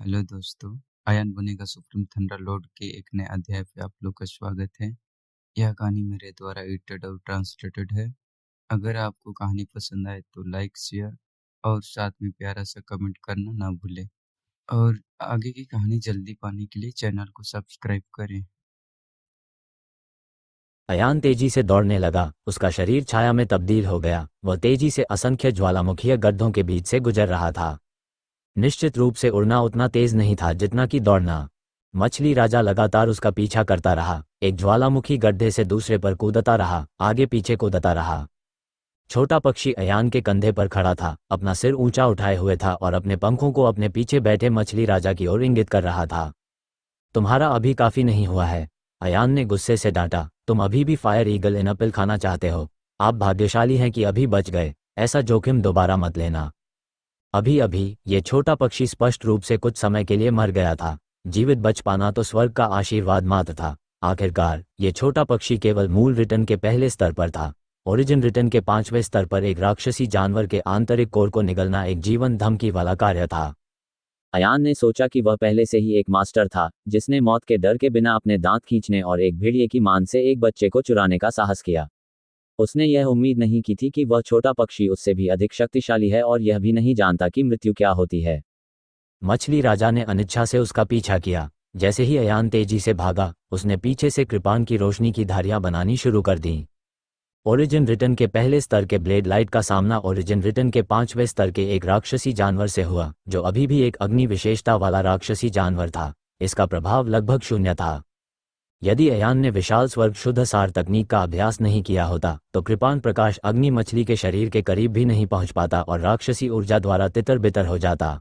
Hello दोस्तों, ion बनेगा supreme थंडरलॉर्ड के एक नए अध्याय पे आप लोग का स्वागत है। यह कहानी मेरे द्वारा एडिटेड और ट्रांसलेटेड है। अगर आपको कहानी पसंद आए तो लाइक, शेयर और साथ में प्यारा सा कमेंट करना ना भूलें। और आगे की कहानी जल्दी पाने के लिए चैनल को सब्सक्राइब करें। अयान तेजी से दौड़ने लगा, उसका शरीर छाया में तब्दील हो गया। वह तेजी से असंख्य ज्वालामुखीय गड्ढों के बीच से गुजर रहा था। निश्चित रूप से उड़ना उतना तेज नहीं था जितना कि दौड़ना। मछली राजा लगातार उसका पीछा करता रहा, एक ज्वालामुखी गड्ढे से दूसरे पर कूदता रहा, आगे पीछे कूदता रहा। छोटा पक्षी अयान के कंधे पर खड़ा था, अपना सिर ऊंचा उठाए हुए था और अपने पंखों को अपने पीछे बैठे मछली राजा की ओर इंगित कर रहा था। तुम्हारा अभी काफी नहीं हुआ है, अयान ने गुस्से से डांटा। तुम अभी भी फायर ईगल इन अपील खाना चाहते हो। आप भाग्यशाली हैं कि अभी बच गए, ऐसा जोखिम दोबारा मत लेना। अभी अभी ये छोटा पक्षी स्पष्ट रूप से कुछ समय के लिए मर गया था। जीवित बच पाना तो स्वर्ग का आशीर्वाद मात्र था। आखिरकार ये छोटा पक्षी केवल मूल रिटर्न के पहले स्तर पर था। ओरिजिन रिटर्न के 5वें स्तर पर एक राक्षसी जानवर के आंतरिक कोर को निगलना एक जीवन धमकी वाला कार्य था। अयान ने सोचा कि वह पहले से ही एक मास्टर था, जिसने मौत के डर के बिना अपने दांत खींचने और एक भेड़िए की मान से एक बच्चे को चुराने का साहस किया। उसने यह उम्मीद नहीं की थी कि वह छोटा पक्षी उससे भी अधिक शक्तिशाली है और यह भी नहीं जानता कि मृत्यु क्या होती है। मछली राजा ने अनिच्छा से उसका पीछा किया। जैसे ही अयान तेजी से भागा, उसने पीछे से कृपाण की रोशनी की धारियां बनानी शुरू कर दी। ओरिजिन रिटर्न के पहले स्तर के ब्लेड लाइट का सामना ओरिजिन रिटर्न के 5वें स्तर के एक राक्षसी जानवर से हुआ, जो अभी भी एक अग्नि विशेषता वाला राक्षसी जानवर था। इसका प्रभाव लगभग शून्य था। यदि अयान ने विशाल स्वर्ग शुद्ध सार तकनीक का अभ्यास नहीं किया होता तो कृपाण प्रकाश अग्नि मछली के शरीर के करीब भी नहीं पहुंच पाता और राक्षसी ऊर्जा द्वारा तितर बितर हो जाता।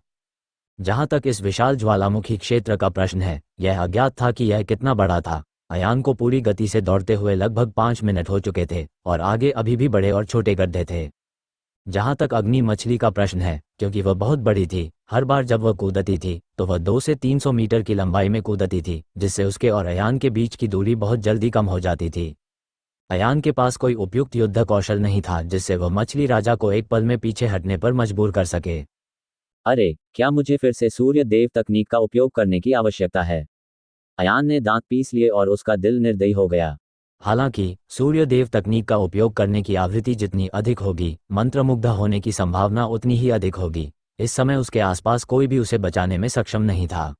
जहां तक इस विशाल ज्वालामुखी क्षेत्र का प्रश्न है, यह अज्ञात था कि यह कितना बड़ा था। अयान को पूरी गति से दौड़ते हुए लगभग 5 मिनट हो चुके थे और आगे अभी भी बड़े और छोटे गड्ढे थे। जहां तक अग्नि मछली का प्रश्न है, क्योंकि वह बहुत बड़ी थी, हर बार जब वह कूदती थी तो वह 2 से 300 मीटर की लंबाई में कूदती थी, जिससे उसके और अयान के बीच की दूरी बहुत जल्दी कम हो जाती थी। अयान के पास कोई उपयुक्त युद्ध कौशल नहीं था जिससे वह मछली राजा को एक पल में पीछे हटने पर मजबूर कर सके। अरे, क्या मुझे फिर से सूर्य देव तकनीक का उपयोग करने की आवश्यकता है? अयान ने दांत पीस लिए और उसका दिल निर्दयी हो गया। हालांकि सूर्य देव तकनीक का उपयोग करने की आवृत्ति जितनी अधिक होगी, मंत्रमुग्ध होने की संभावना उतनी ही अधिक होगी। इस समय उसके आसपास कोई भी उसे बचाने में सक्षम नहीं था।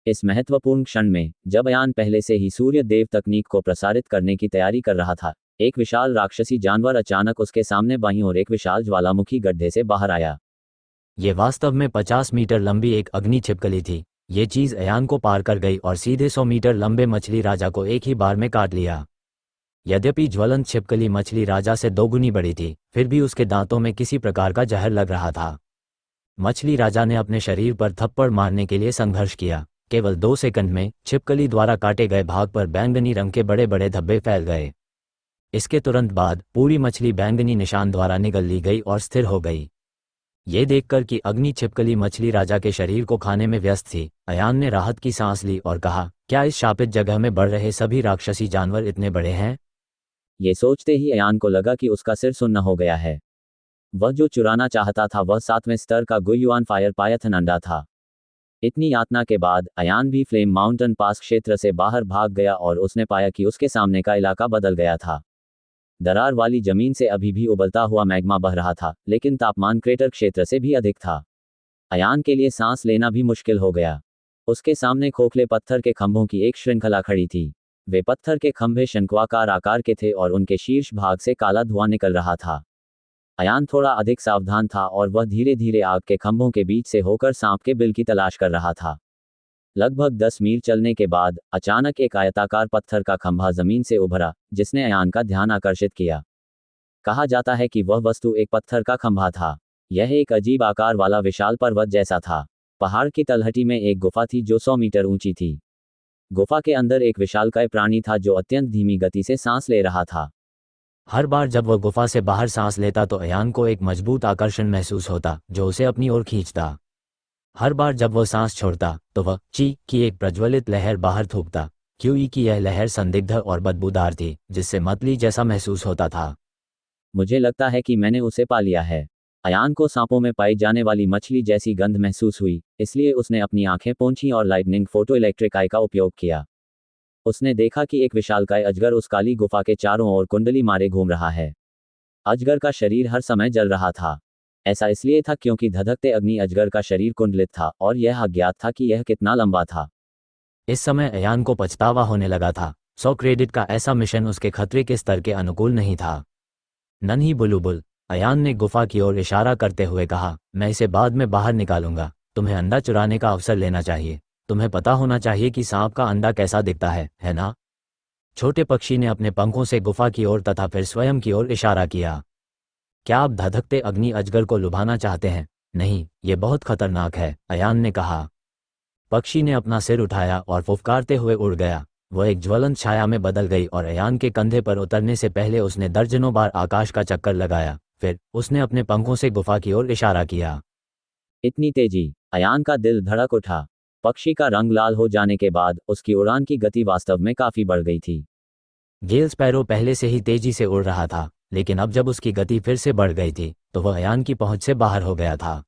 इस महत्वपूर्ण क्षण में, जब अयान पहले से ही सूर्य देव तकनीक को प्रसारित करने की तैयारी कर रहा था, एक विशाल राक्षसी जानवर अचानक उसके सामने बाईं ओर एक विशाल ज्वालामुखी गड्ढे से बाहर आया। ये वास्तव में 50 मीटर लंबी एक अग्नि छिपकली थी। ये चीज अयान को पार कर गई और सीधे 100 मीटर लंबे मछली राजा को एक ही बार में काट लिया। यद्यपि ज्वलंत छिपकली मछली राजा से 2 गुनी बड़ी थी, फिर भी उसके दांतों में किसी प्रकार का जहर लग रहा था। मछली राजा ने अपने शरीर पर थप्पड़ मारने के लिए संघर्ष किया। केवल 2 सेकंड में छिपकली द्वारा काटे गए भाग पर बैंगनी रंग के बड़े बड़े धब्बे फैल गए। इसके तुरंत बाद पूरी मछली बैंगनी निशान द्वारा निगल ली गई और स्थिर हो गई। ये देखकर कि अग्नि छिपकली मछली राजा के शरीर को खाने में व्यस्त थी, अयान ने राहत की सांस ली और कहा, क्या इस शापित जगह में बढ़ रहे सभी राक्षसी जानवर इतने बड़े हैं? ये सोचते ही अयान को लगा कि उसका सिर सुन्न हो गया है। वह जो चुराना चाहता था वह 7वें स्तर का गुयुआन फायर पायथन अंडा था। इतनी यातना के बाद अयान भी फ्लेम माउंटेन पास क्षेत्र से बाहर भाग गया और उसने पाया कि उसके सामने का इलाका बदल गया था। दरार वाली जमीन से अभी भी उबलता हुआ मैग्मा बह रहा था, लेकिन तापमान क्रेटर क्षेत्र से भी अधिक था। अयान के लिए सांस लेना भी मुश्किल हो गया। उसके सामने खोखले पत्थर के खंभों की एक श्रृंखला खड़ी थी। वे पत्थर के खंभे शंक्वाकार आकार के थे और उनके शीर्ष भाग से काला धुआं निकल रहा था। अयान थोड़ा अधिक सावधान था और वह धीरे धीरे आग के खंभों के बीच से होकर सांप के बिल की तलाश कर रहा था। लगभग 10 मील चलने के बाद अचानक एक आयताकार पत्थर का खंभा जमीन से उभरा, जिसने अयान का ध्यान आकर्षित किया। कहा जाता है कि वह वस्तु एक पत्थर का खंभा था। यह एक अजीब आकार वाला विशाल पर्वत जैसा था। पहाड़ की तलहटी में एक गुफा थी जो 100 मीटर ऊंची थी। गुफा के अंदर एक विशालकाय प्राणी था जो अत्यंत धीमी गति से सांस ले रहा था। हर बार जब वह गुफा से बाहर सांस लेता तो अयान को एक मजबूत आकर्षण महसूस होता जो उसे अपनी ओर खींचता। हर बार जब वह सांस छोड़ता तो वह ची की एक प्रज्वलित लहर बाहर थूकता। क्यूई की यह लहर संदिग्ध और बदबूदार थी, जिससे मतली जैसा महसूस होता था। मुझे लगता है कि मैंने उसे पा लिया है, अयान को सांपों में पाई जाने वाली मछली जैसी गंध महसूस हुई, इसलिए उसने अपनी आंखें पोंछीं और लाइटनिंग फोटो इलेक्ट्रिक आई का उपयोग किया। उसने देखा कि एक विशालकाय अजगर उस काली गुफा के चारों ओर कुंडली मारे घूम रहा है। अजगर का शरीर हर समय जल रहा था। ऐसा इसलिए था क्योंकि धधकते अग्नि अजगर का शरीर कुंडलित था और यह अज्ञात था कि यह कितना लंबा था। इस समय अयान को पछतावा होने लगा था। 100 क्रेडिट का ऐसा मिशन उसके खतरे के स्तर के अनुकूल नहीं था। नन्ही बुलबुल, अयान ने गुफा की ओर इशारा करते हुए कहा, मैं इसे बाद में बाहर निकालूंगा। तुम्हें अंडा चुराने का अवसर लेना चाहिए। तुम्हें पता होना चाहिए कि सांप का अंडा कैसा दिखता है ना? छोटे पक्षी ने अपने पंखों से गुफा की ओर तथा फिर स्वयं की ओर इशारा किया। क्या आप धधकते अग्नि अजगर को लुभाना चाहते हैं? नहीं, ये बहुत खतरनाक है, अयान ने कहा। पक्षी ने अपना सिर उठाया और फुफकारते हुए उड़ गया। वह एक ज्वलंत छाया में बदल गई और अयान के कंधे पर उतरने से पहले उसने दर्जनों बार आकाश का चक्कर लगाया। फिर उसने अपने पंखों से गुफा की ओर इशारा किया। इतनी तेजी! अयान का दिल धड़क उठा। पक्षी का रंग लाल हो जाने के बाद उसकी उड़ान की गति वास्तव में काफी बढ़ गई थी। गेल स्पैरो पहले से ही तेजी से उड़ रहा था, लेकिन अब जब उसकी गति फिर से बढ़ गई थी तो वह अयान की पहुंच से बाहर हो गया था।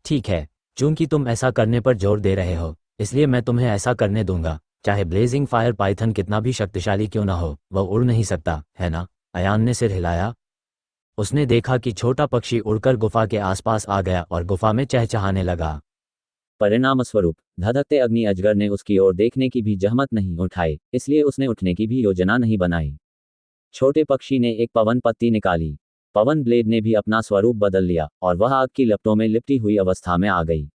ठीक है, चूंकि तुम ऐसा करने पर जोर दे रहे हो, इसलिए मैं तुम्हें ऐसा करने दूंगा। चाहे ब्लेजिंग फायर पाइथन कितना भी शक्तिशाली क्यों ना हो, वह उड़ नहीं सकता, है ना? अयान ने सिर हिलाया। उसने देखा कि छोटा पक्षी उड़कर गुफा के आसपास आ गया और गुफा में चहचहाने लगा। परिणामस्वरूप धधकते अग्नि अजगर ने उसकी ओर देखने की भी जहमत नहीं उठाई, इसलिए उसने उठने की भी योजना नहीं बनाई। छोटे पक्षी ने एक पवन पत्ती निकाली। पवन ब्लेड ने भी अपना स्वरूप बदल लिया और वह आग की लपटों में लिपटी हुई अवस्था में आ गई।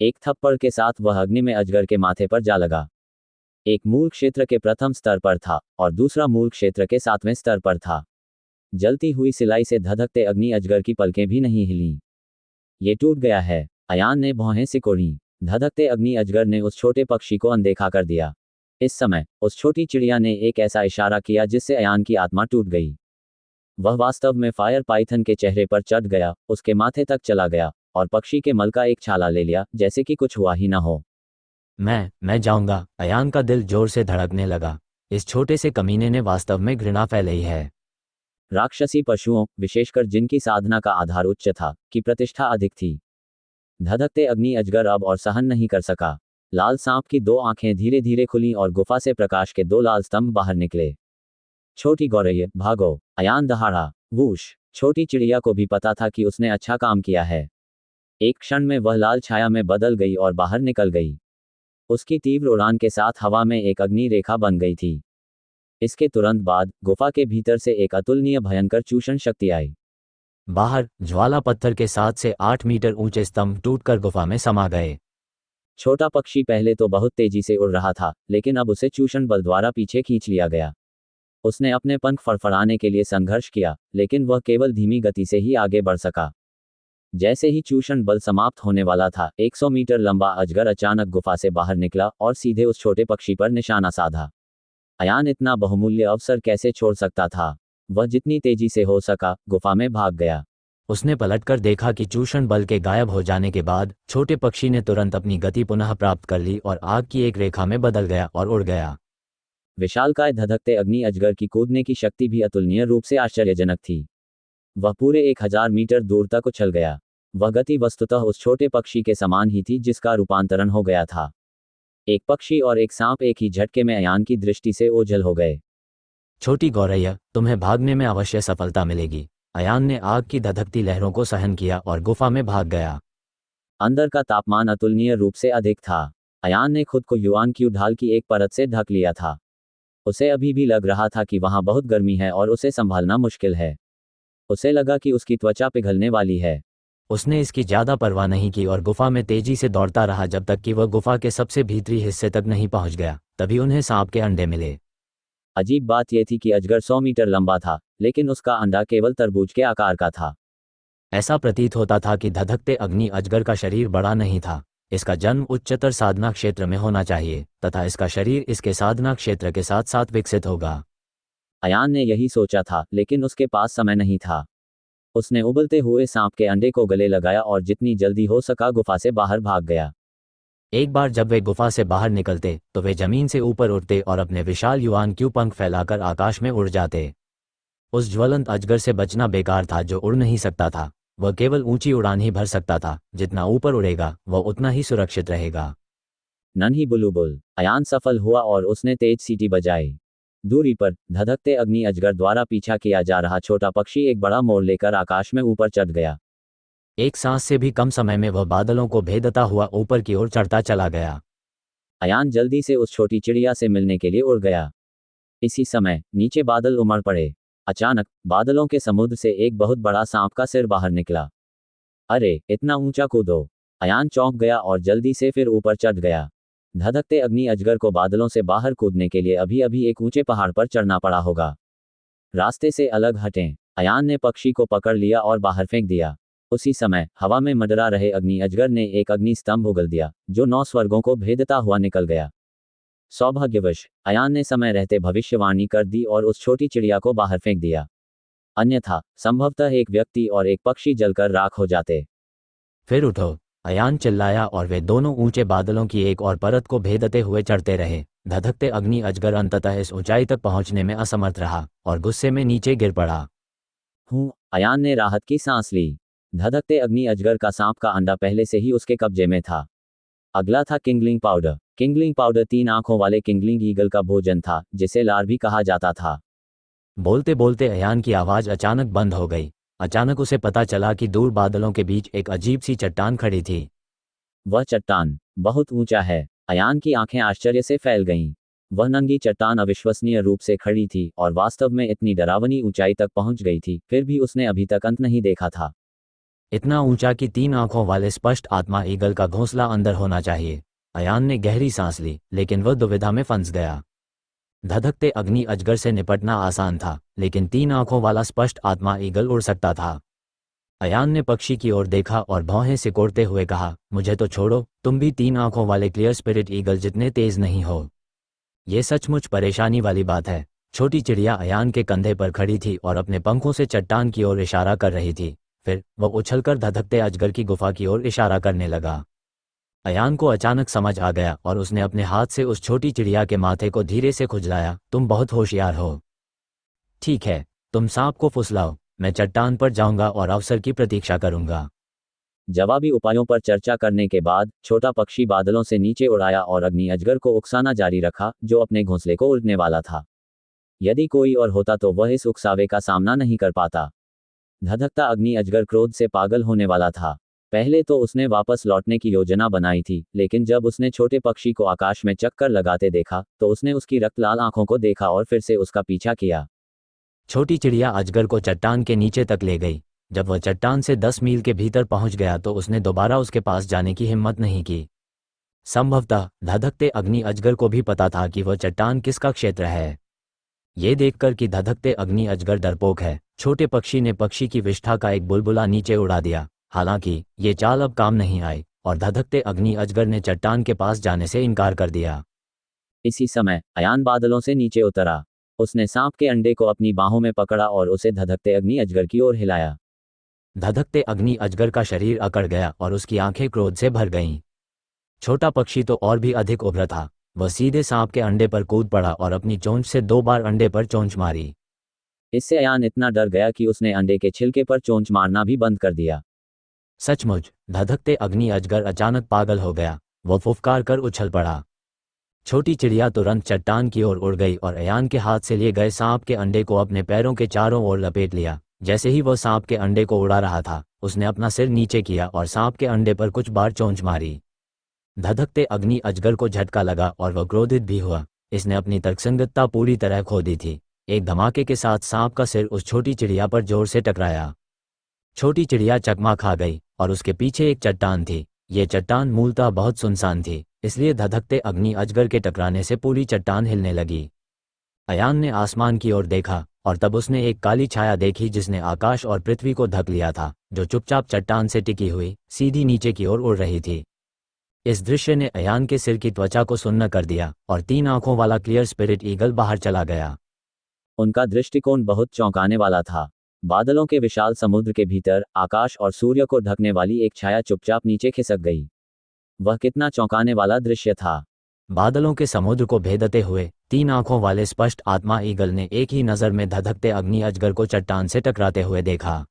एक थप्पड़ के साथ वह अग्नि में अजगर के माथे पर जा लगा। एक मूल क्षेत्र के प्रथम स्तर पर था और दूसरा मूल क्षेत्र के 7वें स्तर पर था। जलती हुई सिलाई से धधकते अग्नि अजगर की पलकें भी नहीं हिलीं। ये टूट गया है, अयान ने भौहें सिकोड़ीं। धधकते अग्नि अजगर ने उस छोटे पक्षी को अनदेखा कर दिया। इस समय उस छोटी चिड़िया ने एक ऐसा इशारा किया जिससे अयान की आत्मा टूट गई। वह वास्तव में फायर पाइथन के चेहरे पर चढ़ गया, उसके माथे तक चला गया और पक्षी के मल का एक छाला ले लिया, जैसे कि कुछ हुआ ही ना हो। मैं जाऊंगा, अयान का दिल जोर से धड़कने लगा। इस छोटे से कमीने ने वास्तव में घृणा फैलाई है। राक्षसी पशुओं, विशेषकर जिनकी साधना का आधार उच्च था, की प्रतिष्ठा अधिक थी। धधकते अग्नि अजगर अब और सहन नहीं कर सका। लाल सांप की 2 आंखें धीरे धीरे खुलीं और गुफा से प्रकाश के 2 लाल स्तंभ बाहर निकले। छोटी गौरैया, भागो! अयान दहाड़ा। वूश! छोटी चिड़िया को भी पता था कि उसने अच्छा काम किया है। एक क्षण में वह लाल छाया में बदल गई और बाहर निकल गई। उसकी तीव्र उड़ान के साथ हवा में एक अग्नि रेखा बन गई थी। इसके तुरंत बाद गुफा के भीतर से एक अतुलनीय भयंकर चूषण शक्ति आई। बाहर ज्वाला पत्थर के 7 से 8 मीटर ऊंचे स्तंभ टूटकर गुफा में समा गए। छोटा पक्षी पहले तो बहुत तेजी से उड़ रहा था, लेकिन अब उसे चूषण बल द्वारा पीछे खींच लिया गया। उसने अपने पंख फड़फड़ाने के लिए संघर्ष किया, लेकिन वह केवल धीमी गति से ही आगे बढ़ सका। जैसे ही चूषण बल समाप्त होने वाला था, 100 मीटर लंबा अजगर अचानक गुफा से बाहर निकला और सीधे उस छोटे पक्षी पर निशाना साधा। अयान इतना बहुमूल्य अवसर कैसे छोड़ सकता था? वह जितनी तेजी से हो सका गुफा में भाग गया। उसने पलटकर देखा कि चूषण बल के गायब हो जाने के बाद छोटे पक्षी ने तुरंत अपनी गति पुनः प्राप्त कर ली और आग की एक रेखा में बदल गया और उड़ गया। विशालकाय धधकते अग्नि अजगर की कूदने की शक्ति भी अतुलनीय रूप से आश्चर्यजनक थी। वह पूरे 1000 मीटर दूर तक उछल गया। वह गति वस्तुतः उस छोटे पक्षी के समान ही थी जिसका रूपांतरण हो गया था। एक पक्षी और एक सांप एक ही झटके में अयान की दृष्टि से ओझल हो गए। छोटी गौरैया, तुम्हें भागने में अवश्य सफलता मिलेगी। अयान ने आग की धधकती लहरों को सहन किया और गुफा में भाग गया। अंदर का तापमान अतुलनीय रूप से अधिक था। अयान ने खुद को युआन की ढाल की एक परत से ढक लिया था। उसे अभी भी लग रहा था कि वहां बहुत गर्मी है और उसे संभालना मुश्किल है। उसे लगा कि उसकी त्वचा पिघलने वाली है। उसने इसकी ज्यादा परवाह नहीं की और गुफा में तेजी से दौड़ता रहा जब तक कि वह गुफा के सबसे भीतरी हिस्से तक नहीं पहुंच गया। तभी उन्हें सांप के अंडे मिले। अजीब बात यह थी कि अजगर 100 मीटर लंबा था, लेकिन उसका अंडा केवल तरबूज के आकार का था। ऐसा प्रतीत होता था कि धधकते अग्नि अजगर का शरीर बड़ा नहीं था। इसका जन्म उच्चतर साधना क्षेत्र में होना चाहिए तथा इसका शरीर इसके साधना क्षेत्र के साथ साथ विकसित होगा। अयान ने यही सोचा था, लेकिन उसके पास समय नहीं था। उसने उबलते हुए सांप के अंडे को गले लगाया और जितनी जल्दी हो सका गुफा से बाहर भाग गया। एक बार जब वे गुफा से बाहर निकलते तो वे जमीन से ऊपर उड़ते और अपने विशाल युआन क्यू पंख फैलाकर आकाश में उड़ जाते। उस ज्वलंत अजगर से बचना बेकार था जो उड़ नहीं सकता था। वह केवल ऊंची उड़ान ही भर सकता था, जितना ऊपर उड़ेगा वह उतना ही सुरक्षित रहेगा। नन्ही बुलबुल। अयान सफल हुआ और उसने तेज सीटी बजाई। दूरी पर धधकते अग्नि अजगर द्वारा पीछा किया जा रहा छोटा पक्षी एक बड़ा मोड़ लेकर आकाश में ऊपर चढ़ गया। एक सांस से भी कम समय में वह बादलों को भेदता हुआ ऊपर की ओर चढ़ता चला गया। अयान जल्दी से उस छोटी चिड़िया से मिलने के लिए उड़ गया। इसी समय नीचे बादल उमड़ पड़े। अचानक बादलों के समुद्र से एक बहुत बड़ा सांप का सिर बाहर निकला। अरे, इतना ऊंचा कूदो! अयान चौंक गया और जल्दी से फिर ऊपर चढ़ गया। धधकते अग्नि अजगर को बादलों से बाहर कूदने के लिए अभी अभी एक ऊंचे पहाड़ पर चढ़ना पड़ा होगा। रास्ते से अलग हटें। अयान ने पक्षी को पकड़ लिया और बाहर फेंक दिया। उसी समय हवा में मंडरा रहे अग्नि अजगर ने एक अग्नि स्तंभ उगल दिया, जो 9 स्वर्गों को भेदता हुआ निकल गया। सौभाग्यवश अयान ने समय रहते भविष्यवाणी कर दी और उस छोटी चिड़िया को बाहर फेंक दिया, अन्यथा संभवतः एक व्यक्ति और एक पक्षी जलकर राख हो जाते। फिर उठो! अयान चिल्लाया और वे दोनों ऊंचे बादलों की एक और परत को भेदते हुए चढ़ते रहे। धधकते अग्नि अजगर अंततः इस ऊंचाई तक पहुंचने में असमर्थ रहा और गुस्से में नीचे गिर पड़ा। अयान ने राहत की सांस ली। धधकते अग्नि अजगर का सांप का अंडा पहले से ही उसके कब्जे में था। अगला था किंगलिंग पाउडर। किंगलिंग पाउडर 3 आंखों वाले किंगलिंग ईगल का भोजन था, जिसे लार भी कहा जाता था। बोलते बोलते अयान की आवाज अचानक बंद हो गई। अचानक उसे पता चला कि दूर बादलों के बीच एक अजीब सी चट्टान खड़ी थी। वह चट्टान बहुत ऊंचा है। अयान की आंखें आश्चर्य से फैल गईं। वह नंगी चट्टान अविश्वसनीय रूप से खड़ी थी और वास्तव में इतनी डरावनी ऊंचाई तक पहुंच गई थी, फिर भी उसने अभी तक अंत नहीं देखा था। इतना ऊंचा कि 3 आंखों वाले स्पष्ट आत्मा ईगल का घोंसला अंदर होना चाहिए। अयान ने गहरी सांस ली, लेकिन वह दुविधा में फंस गया। धधकते अग्नि अजगर से निपटना आसान था, लेकिन 3 आंखों वाला स्पष्ट आत्मा ईगल उड़ सकता था। अयान ने पक्षी की ओर देखा और भौहें सिकोड़ते हुए कहा, मुझे तो छोड़ो, तुम भी 3 आंखों वाले क्लियर स्पिरिट ईगल जितने तेज नहीं हो। यह सचमुच परेशानी वाली बात है। छोटी चिड़िया अयान के कंधे पर खड़ी थी और अपने पंखों से चट्टान की ओर इशारा कर रही थी। फिर वह उछलकर धधकते अजगर की गुफा की ओर इशारा करने लगा। अयान को अचानक समझ आ गया और उसने अपने हाथ से उस छोटी चिड़िया के माथे को धीरे से खुजलाया। तुम बहुत होशियार हो। ठीक है, तुम सांप को फुसलाओ, मैं चट्टान पर जाऊंगा और अवसर की प्रतीक्षा करूंगा। जवाबी उपायों पर चर्चा करने के बाद छोटा पक्षी बादलों से नीचे उड़ाया और अग्नि अजगर को उकसाना जारी रखा, जो अपने घोंसले को उड़ने वाला था। यदि कोई और होता तो वह इस उकसावे का सामना नहीं कर पाता। धधकता अग्नि अजगर क्रोध से पागल होने वाला था। पहले तो उसने वापस लौटने की योजना बनाई थी, लेकिन जब उसने छोटे पक्षी को आकाश में चक्कर लगाते देखा तो उसने उसकी रक्तलाल आंखों को देखा और फिर से उसका पीछा किया। छोटी चिड़िया अजगर को चट्टान के नीचे तक ले गई। जब वह चट्टान से 10 मील के भीतर पहुंच गया तो उसने दोबारा उसके पास जाने की हिम्मत नहीं की। संभवतः धधकते अग्नि अजगर को भी पता था कि वह चट्टान किसका क्षेत्र है। ये देखकर कि धधकते अग्नि अजगर डरपोक है, छोटे पक्षी ने पक्षी की विष्ठा का एक बुलबुला नीचे उड़ा दिया। हालांकि ये चाल अब काम नहीं आई और धधकते अग्नि अजगर ने चट्टान के पास जाने से इनकार कर दिया। इसी समय अयान बादलों से नीचे उतरा। उसने सांप के अंडे को अपनी बाहों में पकड़ा और उसे धधकते अग्नि अजगर की ओर हिलाया। धधकते अग्नि अजगर का शरीर अकड़ गया और उसकी आंखें क्रोध से भर गईं। छोटा पक्षी तो और भी अधिक उग्र था। वह सीधे सांप के अंडे पर कूद पड़ा और अपनी चोंच से 2 बार अंडे पर चोंच मारी। इससे अयान इतना डर गया कि उसने अंडे के छिलके पर चोंच मारना भी बंद कर दिया। सचमुच धधकते अग्नि अजगर अचानक पागल हो गया। वह फुफकार कर उछल पड़ा। छोटी चिड़िया तुरंत चट्टान की ओर उड़ गई और अयान के हाथ से लिए गए सांप के अंडे को अपने पैरों के चारों ओर लपेट लिया। जैसे ही वह सांप के अंडे को उड़ा रहा था, उसने अपना सिर नीचे किया और सांप के अंडे पर कुछ बार चोंच मारी। धधकते अग्नि अजगर को झटका लगा और वह क्रोधित भी हुआ। इसने अपनी तर्कसंगतता पूरी तरह खो दी थी। एक धमाके के साथ सांप का सिर उस छोटी चिड़िया पर जोर से टकराया। छोटी चिड़िया चकमा खा गई और उसके पीछे एक चट्टान थी। ये चट्टान मूलतः बहुत सुनसान थी, इसलिए धधकते अग्नि अजगर के टकराने से पूरी चट्टान हिलने लगी। अयान ने आसमान की ओर देखा और तब उसने एक काली छाया देखी जिसने आकाश और पृथ्वी को ढक लिया था, जो चुपचाप चट्टान से टिकी हुई सीधी नीचे की ओर उड़ रही थी। इस दृश्य ने अयान के सिर की त्वचा को सुन्न कर दिया और 3 आंखों वाला क्लियर स्पिरिट ईगल बाहर चला गया। उनका दृष्टिकोण बहुत चौंकाने वाला था। बादलों के विशाल समुद्र के भीतर आकाश और सूर्य को ढकने वाली एक छाया चुपचाप नीचे खिसक गई। वह कितना चौंकाने वाला दृश्य था। बादलों के समुद्र को भेदते हुए 3 आंखों वाले स्पष्ट आत्मा ईगल ने एक ही नज़र में धधकते अग्नि अजगर को चट्टान से टकराते हुए देखा।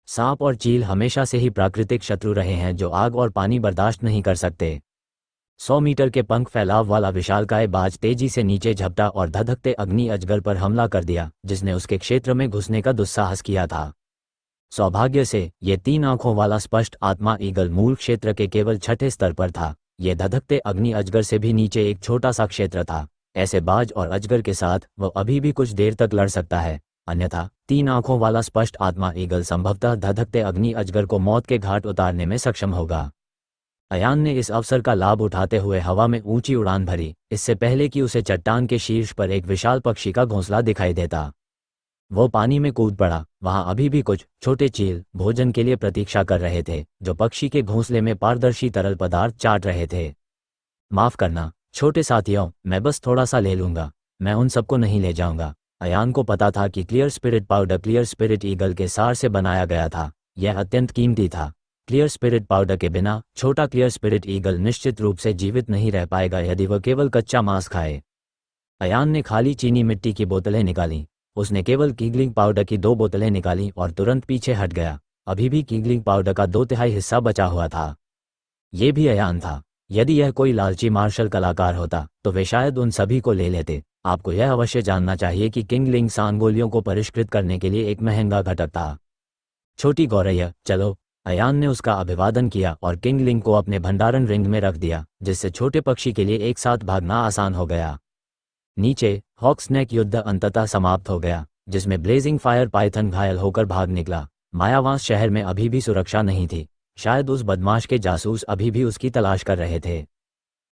सांप और चील हमेशा से ही प्राकृतिक शत्रु रहे हैं जो आग और पानी बर्दाश्त नहीं कर सकते। 100 मीटर के पंख फैलाव वाला विशालकाय बाज तेजी से नीचे झपटा और धधकते अग्नि अजगर पर हमला कर दिया, जिसने उसके क्षेत्र में घुसने का दुस्साहस किया था। सौभाग्य से ये 3 आंखों वाला स्पष्ट आत्मा ईगल मूल क्षेत्र के केवल 6ठे स्तर पर था। यह धधकते अग्नि अजगर से भी नीचे एक छोटा सा क्षेत्र था। ऐसे बाज और अजगर के साथ वह अभी भी कुछ देर तक लड़ सकता है, अन्यथा 3 आंखों वाला स्पष्ट आत्मा ईगल संभवतः धधकते अग्नि अजगर को मौत के घाट उतारने में सक्षम होगा। अयान ने इस अवसर का लाभ उठाते हुए हवा में ऊंची उड़ान भरी, इससे पहले कि उसे चट्टान के शीर्ष पर एक विशाल पक्षी का घोंसला दिखाई देता। वो पानी में कूद पड़ा। वहां अभी भी कुछ छोटे चील भोजन के लिए प्रतीक्षा कर रहे थे, जो पक्षी के घोंसले में पारदर्शी तरल पदार्थ चाट रहे थे। माफ करना छोटे साथियों, मैं बस थोड़ा सा ले लूंगा, मैं उन सबको नहीं ले जाऊंगा। अयान को पता था कि clear spirit powder clear spirit eagle के सार से बनाया गया था। यह अत्यंत कीमती था। क्लियर स्पिरिट पाउडर के बिना छोटा क्लियर स्पिरिट ईगल निश्चित रूप से जीवित नहीं रह पाएगा यदि वह केवल कच्चा मांस खाए। अयान ने खाली चीनी मिट्टी की बोतलें निकाली। उसने केवल कीगलिंग पाउडर की 2 बोतलें निकाली और तुरंत पीछे हट गया। अभी भी कीगलिंग पाउडर का 2/3 हिस्सा बचा हुआ था। ये भी अयान था। यदि यह कोई लालची मार्शल कलाकार होता तो वे शायद उन सभी को ले लेते। आपको यह अवश्य जानना चाहिए कि किंगलिंग सांगोलियों को परिष्कृत करने के लिए एक महंगा घटक था। छोटी गौरैया, चलो। अयान ने उसका अभिवादन किया और किंगलिंग को अपने भंडारण रिंग में रख दिया, जिससे छोटे पक्षी के लिए एक साथ भागना आसान हो गया। नीचे हॉक्सनेक युद्ध अंततः समाप्त हो गया, जिसमें ब्लेजिंग फायर पाइथन घायल होकर भाग निकला। मायावास शहर में अभी भी सुरक्षा नहीं थी। शायद उस बदमाश के जासूस अभी भी उसकी तलाश कर रहे थे।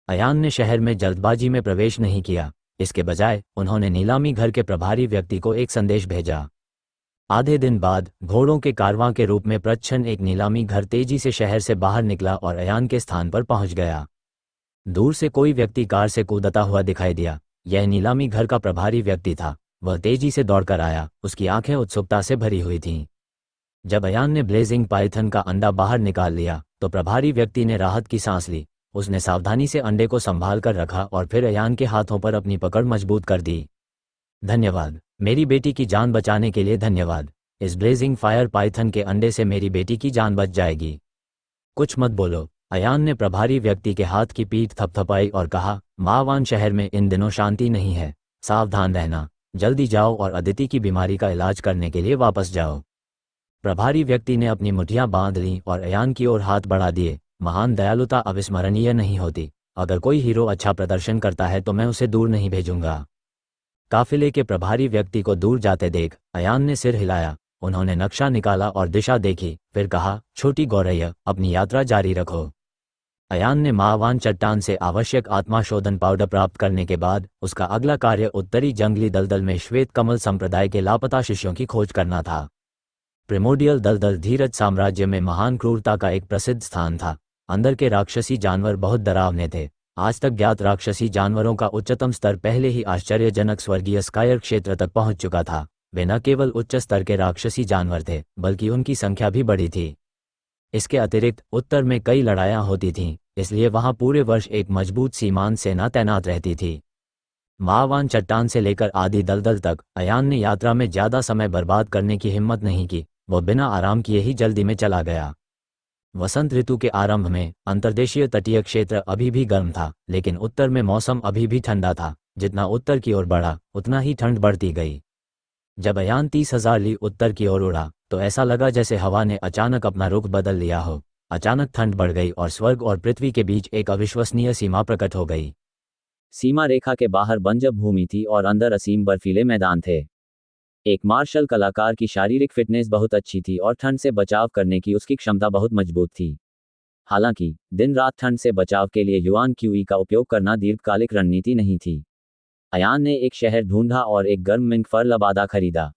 अयान ने शहर में जल्दबाजी में प्रवेश नहीं किया। इसके बजाय उन्होंने नीलामी घर के प्रभारी व्यक्ति को एक संदेश भेजा। आधे दिन बाद घोड़ों के कारवां के रूप में प्रच्छन्न एक नीलामी घर तेजी से शहर से बाहर निकला और अयान के स्थान पर पहुंच गया। दूर से कोई व्यक्ति कार से कूदता हुआ दिखाई दिया। यह नीलामी घर का प्रभारी व्यक्ति था। वह तेजी से दौड़कर आया। उसकी आंखें उत्सुकता से भरी हुई थीं। जब अयान ने ब्लेजिंग पाइथन का अंडा बाहर निकाल लिया तो प्रभारी व्यक्ति ने राहत की सांस ली। उसने सावधानी से अंडे को संभाल कर रखा और फिर अयान के हाथों पर अपनी पकड़ मजबूत कर दी। धन्यवाद, मेरी बेटी की जान बचाने के लिए धन्यवाद। इस ब्लेजिंग फायर पाइथन के अंडे से मेरी बेटी की जान बच जाएगी। कुछ मत बोलो। अयान ने प्रभारी व्यक्ति के हाथ की पीठ थपथपाई और कहा, मावान शहर में इन दिनों शांति नहीं है। सावधान रहना। जल्दी जाओ और अदिति की बीमारी का इलाज करने के लिए वापस जाओ। प्रभारी व्यक्ति ने अपनी मुठ्ठियां बांध लीं और अयान की ओर हाथ बढ़ा दिए। महान दयालुता अविस्मरणीय नहीं होती। अगर कोई हीरो अच्छा प्रदर्शन करता है तो मैं उसे दूर नहीं भेजूंगा। काफिले के प्रभारी व्यक्ति को दूर जाते देख अयान ने सिर हिलाया। उन्होंने नक्शा निकाला और दिशा देखी, फिर कहा, छोटी गौरैया, अपनी यात्रा जारी रखो। अयान ने मावान चट्टान से आवश्यक आत्मा शोधन पाउडर प्राप्त करने के बाद उसका अगला कार्य उत्तरी जंगली दलदल में श्वेत कमल संप्रदाय के लापता शिष्यों की खोज करना था। प्रिमोडियल दलदल धीरज साम्राज्य में महान क्रूरता का एक प्रसिद्ध स्थान था। अंदर के राक्षसी जानवर बहुत डरावने थे। आज तक ज्ञात राक्षसी जानवरों का उच्चतम स्तर पहले ही आश्चर्यजनक स्वर्गीय स्कायर क्षेत्र तक पहुंच चुका था। वे न केवल उच्च स्तर के राक्षसी जानवर थे, बल्कि उनकी संख्या भी बड़ी थी। इसके अतिरिक्त उत्तर में कई लड़ाइयां होती थीं, इसलिए वहां पूरे वर्ष एक मजबूत सीमांत सेना तैनात रहती थी। मावान चट्टान से लेकर आदि दलदल तक अयान ने यात्रा में ज्यादा समय बर्बाद करने की हिम्मत नहीं की। वो बिना आराम किए ही जल्दी में चला गया। वसंत ऋतु के आरंभ में अंतर्देशीय तटीय क्षेत्र अभी भी गर्म था, लेकिन उत्तर में मौसम अभी भी ठंडा था। जितना उत्तर की ओर बढ़ा उतना ही ठंड बढ़ती गई। जब अयान 30,000 ली उत्तर की ओर उड़ा तो ऐसा लगा जैसे हवा ने अचानक अपना रुख बदल लिया हो। अचानक ठंड बढ़ गई और स्वर्ग और पृथ्वी के बीच एक अविश्वसनीय सीमा प्रकट हो गई। सीमा रेखा के बाहर बंजर भूमि थी और अंदर असीम बर्फीले मैदान थे। एक मार्शल कलाकार की शारीरिक फिटनेस बहुत अच्छी थी और ठंड से बचाव करने की उसकी क्षमता बहुत मजबूत थी। हालांकि दिन रात ठंड से बचाव के लिए युआन क्यूई का उपयोग करना दीर्घकालिक रणनीति नहीं थी। अयान ने एक शहर ढूंढा और एक गर्म मिंक फर लबादा खरीदा।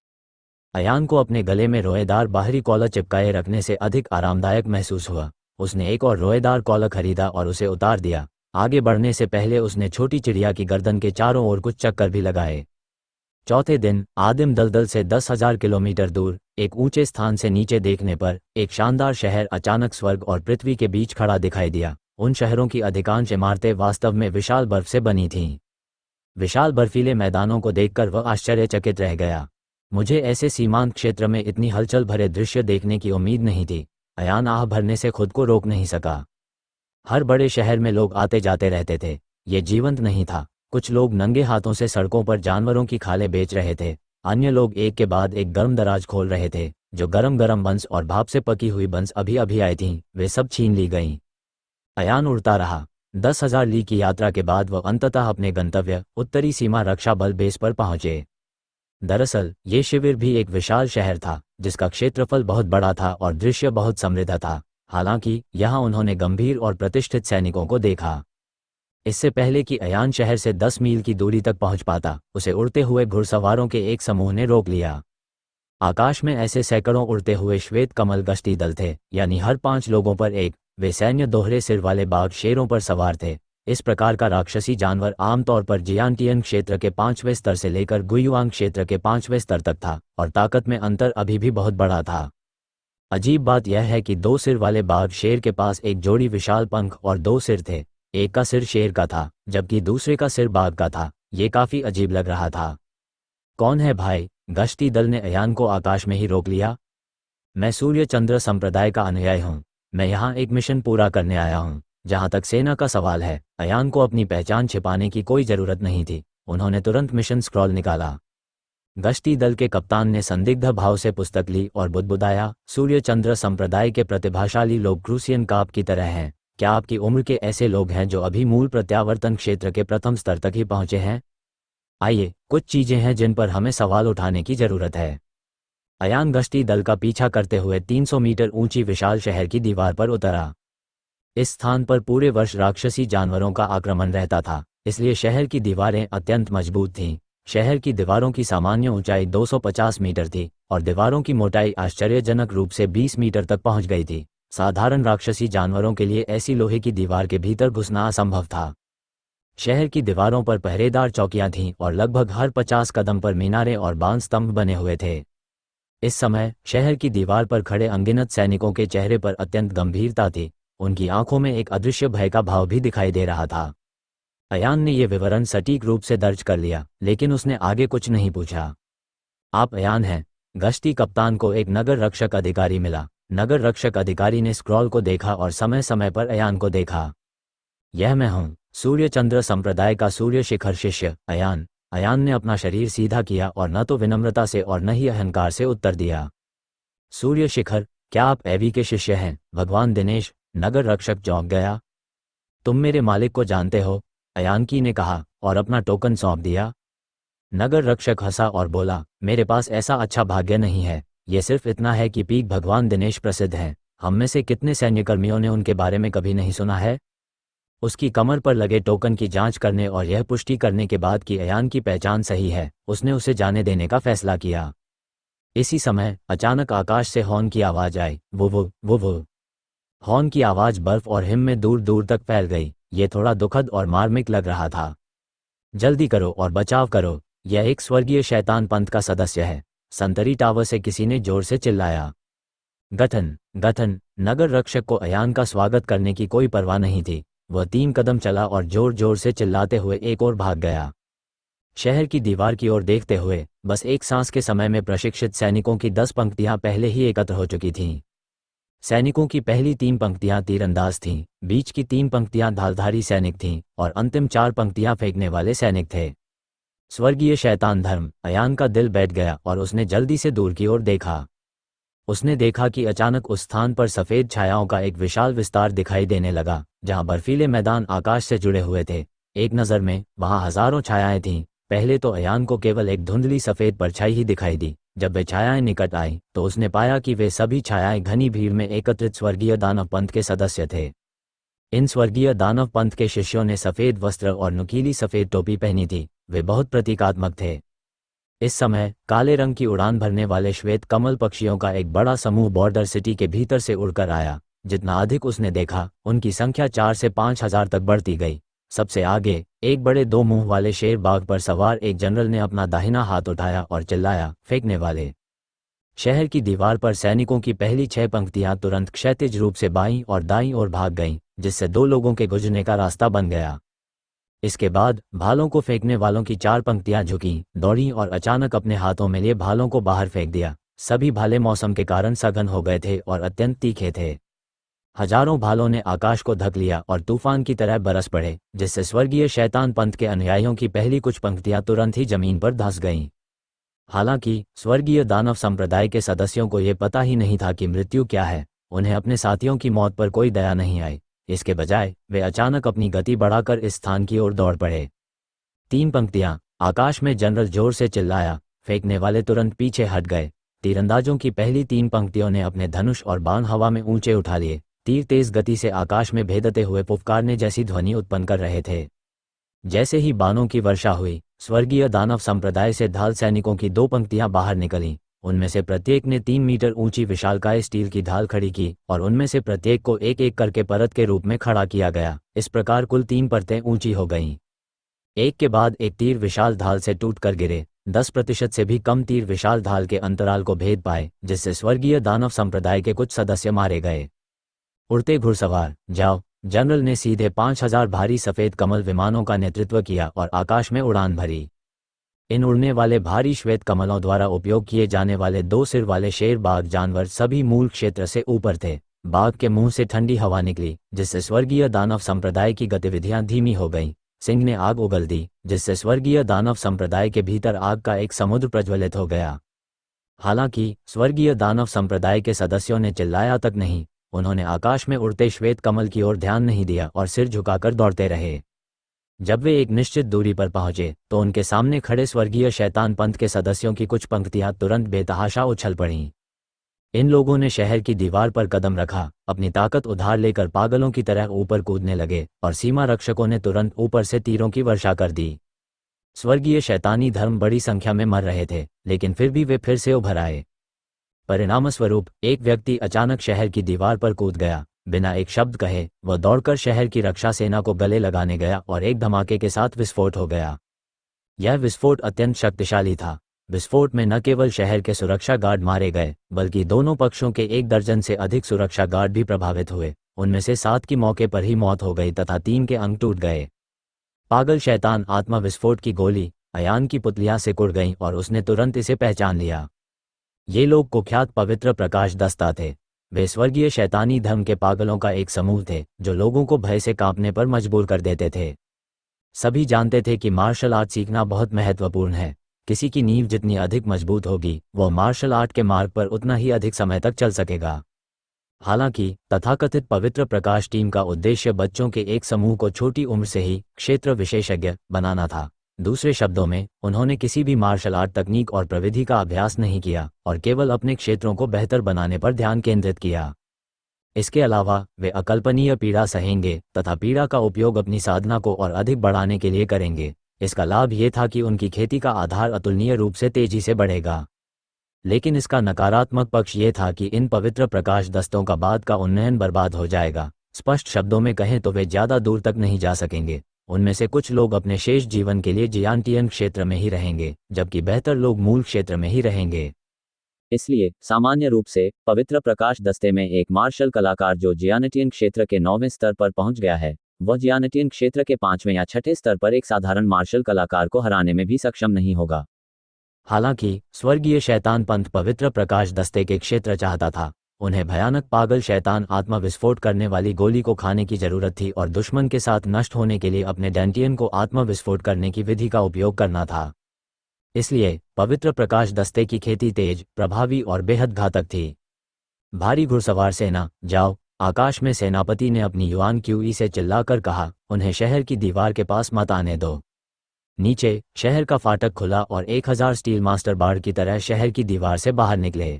अयान को अपने गले में रोएदार बाहरी कॉलर चिपकाए रखने से अधिक आरामदायक महसूस हुआ। उसने एक और रोएदार कॉलर खरीदा और उसे उतार दिया। आगे बढ़ने से पहले उसने छोटी चिड़िया की गर्दन के चारों ओर कुछ चक्कर भी लगाए। चौथे दिन आदिम दलदल से 10,000 किलोमीटर दूर एक ऊंचे स्थान से नीचे देखने पर एक शानदार शहर अचानक स्वर्ग और पृथ्वी के बीच खड़ा दिखाई दिया। उन शहरों की अधिकांश इमारतें वास्तव में विशाल बर्फ से बनी थीं। विशाल बर्फीले मैदानों को देखकर वह आश्चर्यचकित रह गया। मुझे ऐसे सीमांत क्षेत्र में इतनी हलचल भरे दृश्य देखने की उम्मीद नहीं थी। अयान आह भरने से खुद को रोक नहीं सका। हर बड़े शहर में लोग आते जाते रहते थे। ये जीवंत नहीं था। कुछ लोग नंगे हाथों से सड़कों पर जानवरों की खालें बेच रहे थे। अन्य लोग एक के बाद एक गर्म दराज खोल रहे थे। जो गरम गरम बंस और भाप से पकी हुई बंस अभी अभी आई थीं, वे सब छीन ली गईं। अयान उड़ता रहा। 10,000 ली की यात्रा के बाद वह अंततः अपने गंतव्य उत्तरी सीमा रक्षा बल बेस पर पहुंचे। दरअसल ये शिविर भी एक विशाल शहर था, जिसका क्षेत्रफल बहुत बड़ा था और दृश्य बहुत समृद्ध था। हालांकि यहाँ उन्होंने गंभीर और प्रतिष्ठित सैनिकों को देखा। इससे पहले कि अयान शहर से 10 मील की दूरी तक पहुंच पाता, उसे उड़ते हुए घुड़सवारों के एक समूह ने रोक लिया। आकाश में ऐसे सैकड़ों उड़ते हुए श्वेत कमल गश्ती दल थे, यानी हर 5 लोगों पर एक। वे सैन्य दोहरे सिर वाले बाघ शेरों पर सवार थे। इस प्रकार का राक्षसी जानवर आमतौर पर जियांटियन क्षेत्र के 5वें स्तर से लेकर गुयुआंग क्षेत्र के 5वें स्तर तक था, और ताकत में अंतर अभी भी बहुत बड़ा था। अजीब बात यह है कि 2 सिर वाले बाघ शेर के पास एक जोड़ी विशाल पंख और 2 सिर थे। एक का सिर शेर का था, जबकि दूसरे का सिर बाघ का था। ये काफी अजीब लग रहा था। कौन है भाई? गश्ती दल ने अयान को आकाश में ही रोक लिया। मैं सूर्य चंद्र संप्रदाय का अनुयायी हूँ। मैं यहाँ एक मिशन पूरा करने आया हूँ। जहाँ तक सेना का सवाल है, अयान को अपनी पहचान छिपाने की कोई जरूरत नहीं थी। उन्होंने तुरंत मिशन स्क्रॉल निकाला। गश्ती दल के कप्तान ने संदिग्ध भाव से पुस्तक ली और बुदबुदाया, सूर्य चंद्र संप्रदाय के प्रतिभाशाली लोग क्रूसियन काप की तरह हैं। क्या आपकी उम्र के ऐसे लोग हैं जो अभी मूल प्रत्यावर्तन क्षेत्र के प्रथम स्तर तक ही पहुंचे हैं? आइए, कुछ चीजें हैं जिन पर हमें सवाल उठाने की जरूरत है। अयान गश्ती दल का पीछा करते हुए 300 मीटर ऊंची विशाल शहर की दीवार पर उतरा। इस स्थान पर पूरे वर्ष राक्षसी जानवरों का आक्रमण रहता था, इसलिए शहर की दीवारें अत्यंत मजबूत थीं। शहर की दीवारों की सामान्य ऊंचाई 250 मीटर थी और दीवारों की मोटाई आश्चर्यजनक रूप से 20 मीटर तक पहुंच गई थी। साधारण राक्षसी जानवरों के लिए ऐसी लोहे की दीवार के भीतर घुसना असंभव था। शहर की दीवारों पर पहरेदार चौकियां थीं और लगभग हर 50 कदम पर मीनारें और बांध स्तंभ बने हुए थे। इस समय शहर की दीवार पर खड़े अनगिनत सैनिकों के चेहरे पर अत्यंत गंभीरता थी। उनकी आंखों में एक अदृश्य भय का भाव भी दिखाई दे रहा था। अयान ने यह विवरण सटीक रूप से दर्ज कर लिया, लेकिन उसने आगे कुछ नहीं पूछा। आप अयान हैं? गश्ती कप्तान को एक नगर रक्षक अधिकारी मिला। नगर रक्षक अधिकारी ने स्क्रॉल को देखा और समय समय पर अयान को देखा। यह मैं हूँ, सूर्य चंद्र संप्रदाय का सूर्य शिखर शिष्य अयान। अयान ने अपना शरीर सीधा किया और न तो विनम्रता से और न ही अहंकार से उत्तर दिया। सूर्य शिखर, क्या आप एवी के शिष्य हैं? भगवान दिनेश, नगर रक्षक चौंक गया। तुम मेरे मालिक को जानते हो? अयानकी ने कहा और अपना टोकन सौंप दिया। नगर रक्षक हंसा और बोला, मेरे पास ऐसा अच्छा भाग्य नहीं है। यह सिर्फ इतना है कि पीक भगवान दिनेश प्रसिद्ध हैं। हम में से कितने सैन्यकर्मियों ने उनके बारे में कभी नहीं सुना है? उसकी कमर पर लगे टोकन की जांच करने और यह पुष्टि करने के बाद कि अयान की पहचान सही है, उसने उसे जाने देने का फैसला किया। इसी समय अचानक आकाश से हॉर्न की आवाज आई। वो। हॉर्न की आवाज बर्फ और हिम में दूर दूर तक फैल गई। ये थोड़ा दुखद और मार्मिक लग रहा था। जल्दी करो और बचाव करो, यह एक स्वर्गीय शैतान पंथ का सदस्य है। संतरी टावर से किसी ने जोर से चिल्लाया। गठन। नगर रक्षक को अयान का स्वागत करने की कोई परवाह नहीं थी। वह 3 कदम चला और जोर जोर से चिल्लाते हुए एक ओर भाग गया। शहर की दीवार की ओर देखते हुए बस एक सांस के समय में प्रशिक्षित सैनिकों की 10 पंक्तियां पहले ही एकत्र हो चुकी थीं। सैनिकों की पहली 3 पंक्तियां तीरंदाज थीं, बीच की 3 पंक्तियां धारधारी सैनिक थीं और अंतिम 4 पंक्तियां फेंकने वाले सैनिक थे। स्वर्गीय शैतान धर्म। अयान का दिल बैठ गया और उसने जल्दी से दूर की ओर देखा। उसने देखा कि अचानक उस स्थान पर सफेद छायाओं का एक विशाल विस्तार दिखाई देने लगा, जहां बर्फीले मैदान आकाश से जुड़े हुए थे। एक नज़र में वहां हजारों छायाएं थीं। पहले तो अयान को केवल एक धुंधली सफेद परछाई ही दिखाई दी। जब वे छायाएं निकट आईं, तो उसने पाया कि वे सभी छायाएं घनी भीड़ में एकत्रित स्वर्गीय दानव पंथ के सदस्य थे। इन स्वर्गीय दानव पंथ के शिष्यों ने सफेद वस्त्र और नुकीली सफेद टोपी पहनी थी। वे बहुत प्रतीकात्मक थे। इस समय काले रंग की उड़ान भरने वाले श्वेत कमल पक्षियों का एक बड़ा समूह बॉर्डर सिटी के भीतर से उड़कर आया। जितना अधिक उसने देखा, उनकी संख्या 4 से 5,000 तक बढ़ती गई। सबसे आगे एक बड़े 2 मुंह वाले शेर बाघ पर सवार एक जनरल ने अपना दाहिना हाथ उठाया और चिल्लाया, फेंकने वाले। शहर की दीवार पर सैनिकों की पहली 6 पंक्तियां तुरंत क्षैतिज रूप से बाईं और दाईं ओर भाग गईं, जिससे 2 लोगों के गुजरने का रास्ता बन गया। इसके बाद भालों को फेंकने वालों की 4 पंक्तियां झुकीं, दौड़ीं और अचानक अपने हाथों में लिए भालों को बाहर फेंक दिया। सभी भाले मौसम के कारण सघन हो गए थे और अत्यंत तीखे थे। हजारों भालों ने आकाश को ढक लिया और तूफान की तरह बरस पड़े, जिससे स्वर्गीय शैतान पंथ के अनुयायियों की पहली कुछ पंक्तियां तुरंत ही जमीन पर धंस गईं। हालांकि स्वर्गीय दानव संप्रदाय के सदस्यों को यह पता ही नहीं था कि मृत्यु क्या है। उन्हें अपने साथियों की मौत पर कोई दया नहीं आई। इसके बजाय वे अचानक अपनी गति बढ़ाकर इस स्थान की ओर दौड़ पड़े। 3 पंक्तियां आकाश में। जनरल जोर से चिल्लाया। फेंकने वाले तुरंत पीछे हट गए। तीरंदाजों की पहली 3 पंक्तियों ने अपने धनुष और बाण हवा में ऊंचे उठा लिए। तीर तेज गति से आकाश में भेदते हुए पुकारने जैसी ध्वनि उत्पन्न कर रहे थे। जैसे ही बाणों की वर्षा हुई, स्वर्गीय दानव संप्रदाय से ढाल सैनिकों की 2 पंक्तियां बाहर निकलीं। उनमें से प्रत्येक ने 3 मीटर ऊंची विशालकाय स्टील की ढाल खड़ी की और उनमें से प्रत्येक को एक एक करके परत के रूप में खड़ा किया गया। इस प्रकार कुल 3 परतें ऊंची हो गईं। एक के बाद एक तीर विशाल ढाल से टूट कर गिरे। 10% से भी कम तीर विशाल ढाल के अंतराल को भेद पाए, जिससे स्वर्गीय दानव संप्रदाय के कुछ सदस्य मारे गए। उड़ते घुड़सवार, जाओ। जनरल ने सीधे 5000 भारी सफेद कमल विमानों का नेतृत्व किया और आकाश में उड़ान भरी। इन उड़ने वाले भारी श्वेत कमलों द्वारा उपयोग किए जाने वाले 2 सिर वाले शेर बाघ जानवर सभी मूल क्षेत्र से ऊपर थे। बाघ के मुंह से ठंडी हवा निकली, जिससे स्वर्गीय दानव संप्रदाय की गतिविधियां धीमी हो गईं। सिंह ने आग उगल दी, जिससे स्वर्गीय दानव संप्रदाय के भीतर आग का एक समुद्र प्रज्वलित हो गया। हालांकि स्वर्गीय दानव संप्रदाय के सदस्यों ने चिल्लाया तक नहीं। उन्होंने आकाश में उड़ते श्वेत कमल की ओर ध्यान नहीं दिया और सिर झुकाकर दौड़ते रहे। जब वे एक निश्चित दूरी पर पहुंचे तो उनके सामने खड़े स्वर्गीय शैतान पंथ के सदस्यों की कुछ पंक्तियां तुरंत बेतहाशा उछल पड़ीं। इन लोगों ने शहर की दीवार पर कदम रखा, अपनी ताकत उधार लेकर पागलों की तरह ऊपर कूदने लगे और सीमा रक्षकों ने तुरंत ऊपर से तीरों की वर्षा कर दी। स्वर्गीय शैतानी धर्म बड़ी संख्या में मर रहे थे, लेकिन फिर भी वे फिर से उभर आए। परिणामस्वरूप एक व्यक्ति अचानक शहर की दीवार पर कूद गया। बिना एक शब्द कहे वह दौड़कर शहर की रक्षा सेना को गले लगाने गया और एक धमाके के साथ विस्फोट हो गया। यह विस्फोट अत्यंत शक्तिशाली था। विस्फोट में न केवल शहर के सुरक्षा गार्ड मारे गए, बल्कि दोनों पक्षों के 1 दर्जन से अधिक सुरक्षा गार्ड भी प्रभावित हुए। उनमें से 7 की मौके पर ही मौत हो गई तथा 3 के अंग टूट गए। पागल शैतान आत्मा विस्फोट की गोली अयान की पुतलियां से कुड़ गईं और उसने तुरंत इसे पहचान लिया। ये लोग कुख्यात पवित्र प्रकाश दस्ता थे। वे स्वर्गीय शैतानी धर्म के पागलों का एक समूह थे, जो लोगों को भय से कांपने पर मजबूर कर देते थे। सभी जानते थे कि मार्शल आर्ट सीखना बहुत महत्वपूर्ण है। किसी की नींव जितनी अधिक मजबूत होगी, वह मार्शल आर्ट के मार्ग पर उतना ही अधिक समय तक चल सकेगा। हालांकि तथाकथित पवित्र प्रकाश टीम का उद्देश्य बच्चों के एक समूह को छोटी उम्र से ही क्षेत्र विशेषज्ञ बनाना था। दूसरे शब्दों में, उन्होंने किसी भी मार्शल आर्ट तकनीक और प्रविधि का अभ्यास नहीं किया और केवल अपने क्षेत्रों को बेहतर बनाने पर ध्यान केंद्रित किया। इसके अलावा वे अकल्पनीय पीड़ा सहेंगे तथा पीड़ा का उपयोग अपनी साधना को और अधिक बढ़ाने के लिए करेंगे। इसका लाभ ये था कि उनकी खेती का आधार अतुलनीय रूप से तेजी से बढ़ेगा। लेकिन इसका नकारात्मक पक्ष ये था कि इन पवित्र प्रकाश दस्तों का बाद का उन्नयन बर्बाद हो जाएगा। स्पष्ट शब्दों में कहें तो वे ज़्यादा दूर तक नहीं जा सकेंगे। उनमें से कुछ लोग अपने शेष जीवन के लिए जियांटियन क्षेत्र में ही रहेंगे, जबकि बेहतर लोग मूल क्षेत्र में ही रहेंगे। इसलिए सामान्य रूप से पवित्र प्रकाश दस्ते में एक मार्शल कलाकार जो जियानेटियन क्षेत्र के 9वें स्तर पर पहुंच गया है, वह जियानेटियन क्षेत्र के 5वें या 6ठे स्तर पर एक साधारण मार्शल कलाकार को हराने में भी सक्षम नहीं होगा। हालांकि स्वर्गीय शैतान पंथ पवित्र प्रकाश दस्ते के क्षेत्र चाहता था। उन्हें भयानक पागल शैतान आत्मा विस्फोट करने वाली गोली को खाने की जरूरत थी और दुश्मन के साथ नष्ट होने के लिए अपने डेंटियन को आत्मा विस्फोट करने की विधि का उपयोग करना था। इसलिए पवित्र प्रकाश दस्ते की खेती तेज, प्रभावी और बेहद घातक थी। भारी घुड़सवार सेना, जाओ। आकाश में सेनापति ने अपनी युआन क्यूई से चिल्लाकर कहा, उन्हें शहर की दीवार के पास मत आने दो। नीचे शहर का फाटक खुला और 1000 स्टील मास्टर बाढ़ की तरह शहर की दीवार से बाहर निकले।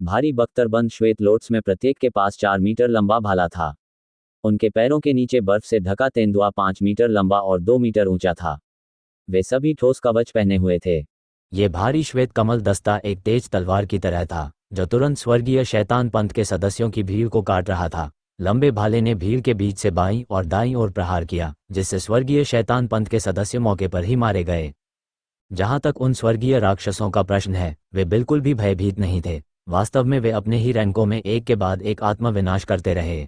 भारी बख्तरबंद श्वेत लोट्स में प्रत्येक के पास 4 मीटर लंबा भाला था। उनके पैरों के नीचे बर्फ से ढका तेंदुआ 5 मीटर लंबा और 2 मीटर ऊंचा था। वे सभी ठोस कवच पहने हुए थे। ये भारी श्वेत कमल दस्ता एक तेज तलवार की तरह था, जो तुरंत स्वर्गीय शैतान पंथ के सदस्यों की भीड़ को काट रहा था। लंबे भाले ने भीड़ के बीच से बाईं और दाईं ओर प्रहार किया, जिससे स्वर्गीय शैतान पंथ के सदस्य मौके पर ही मारे गए। जहां तक उन स्वर्गीय राक्षसों का प्रश्न है, वे बिल्कुल भी भयभीत नहीं थे। वास्तव में वे अपने ही रैंकों में एक के बाद एक आत्मविनाश करते रहे।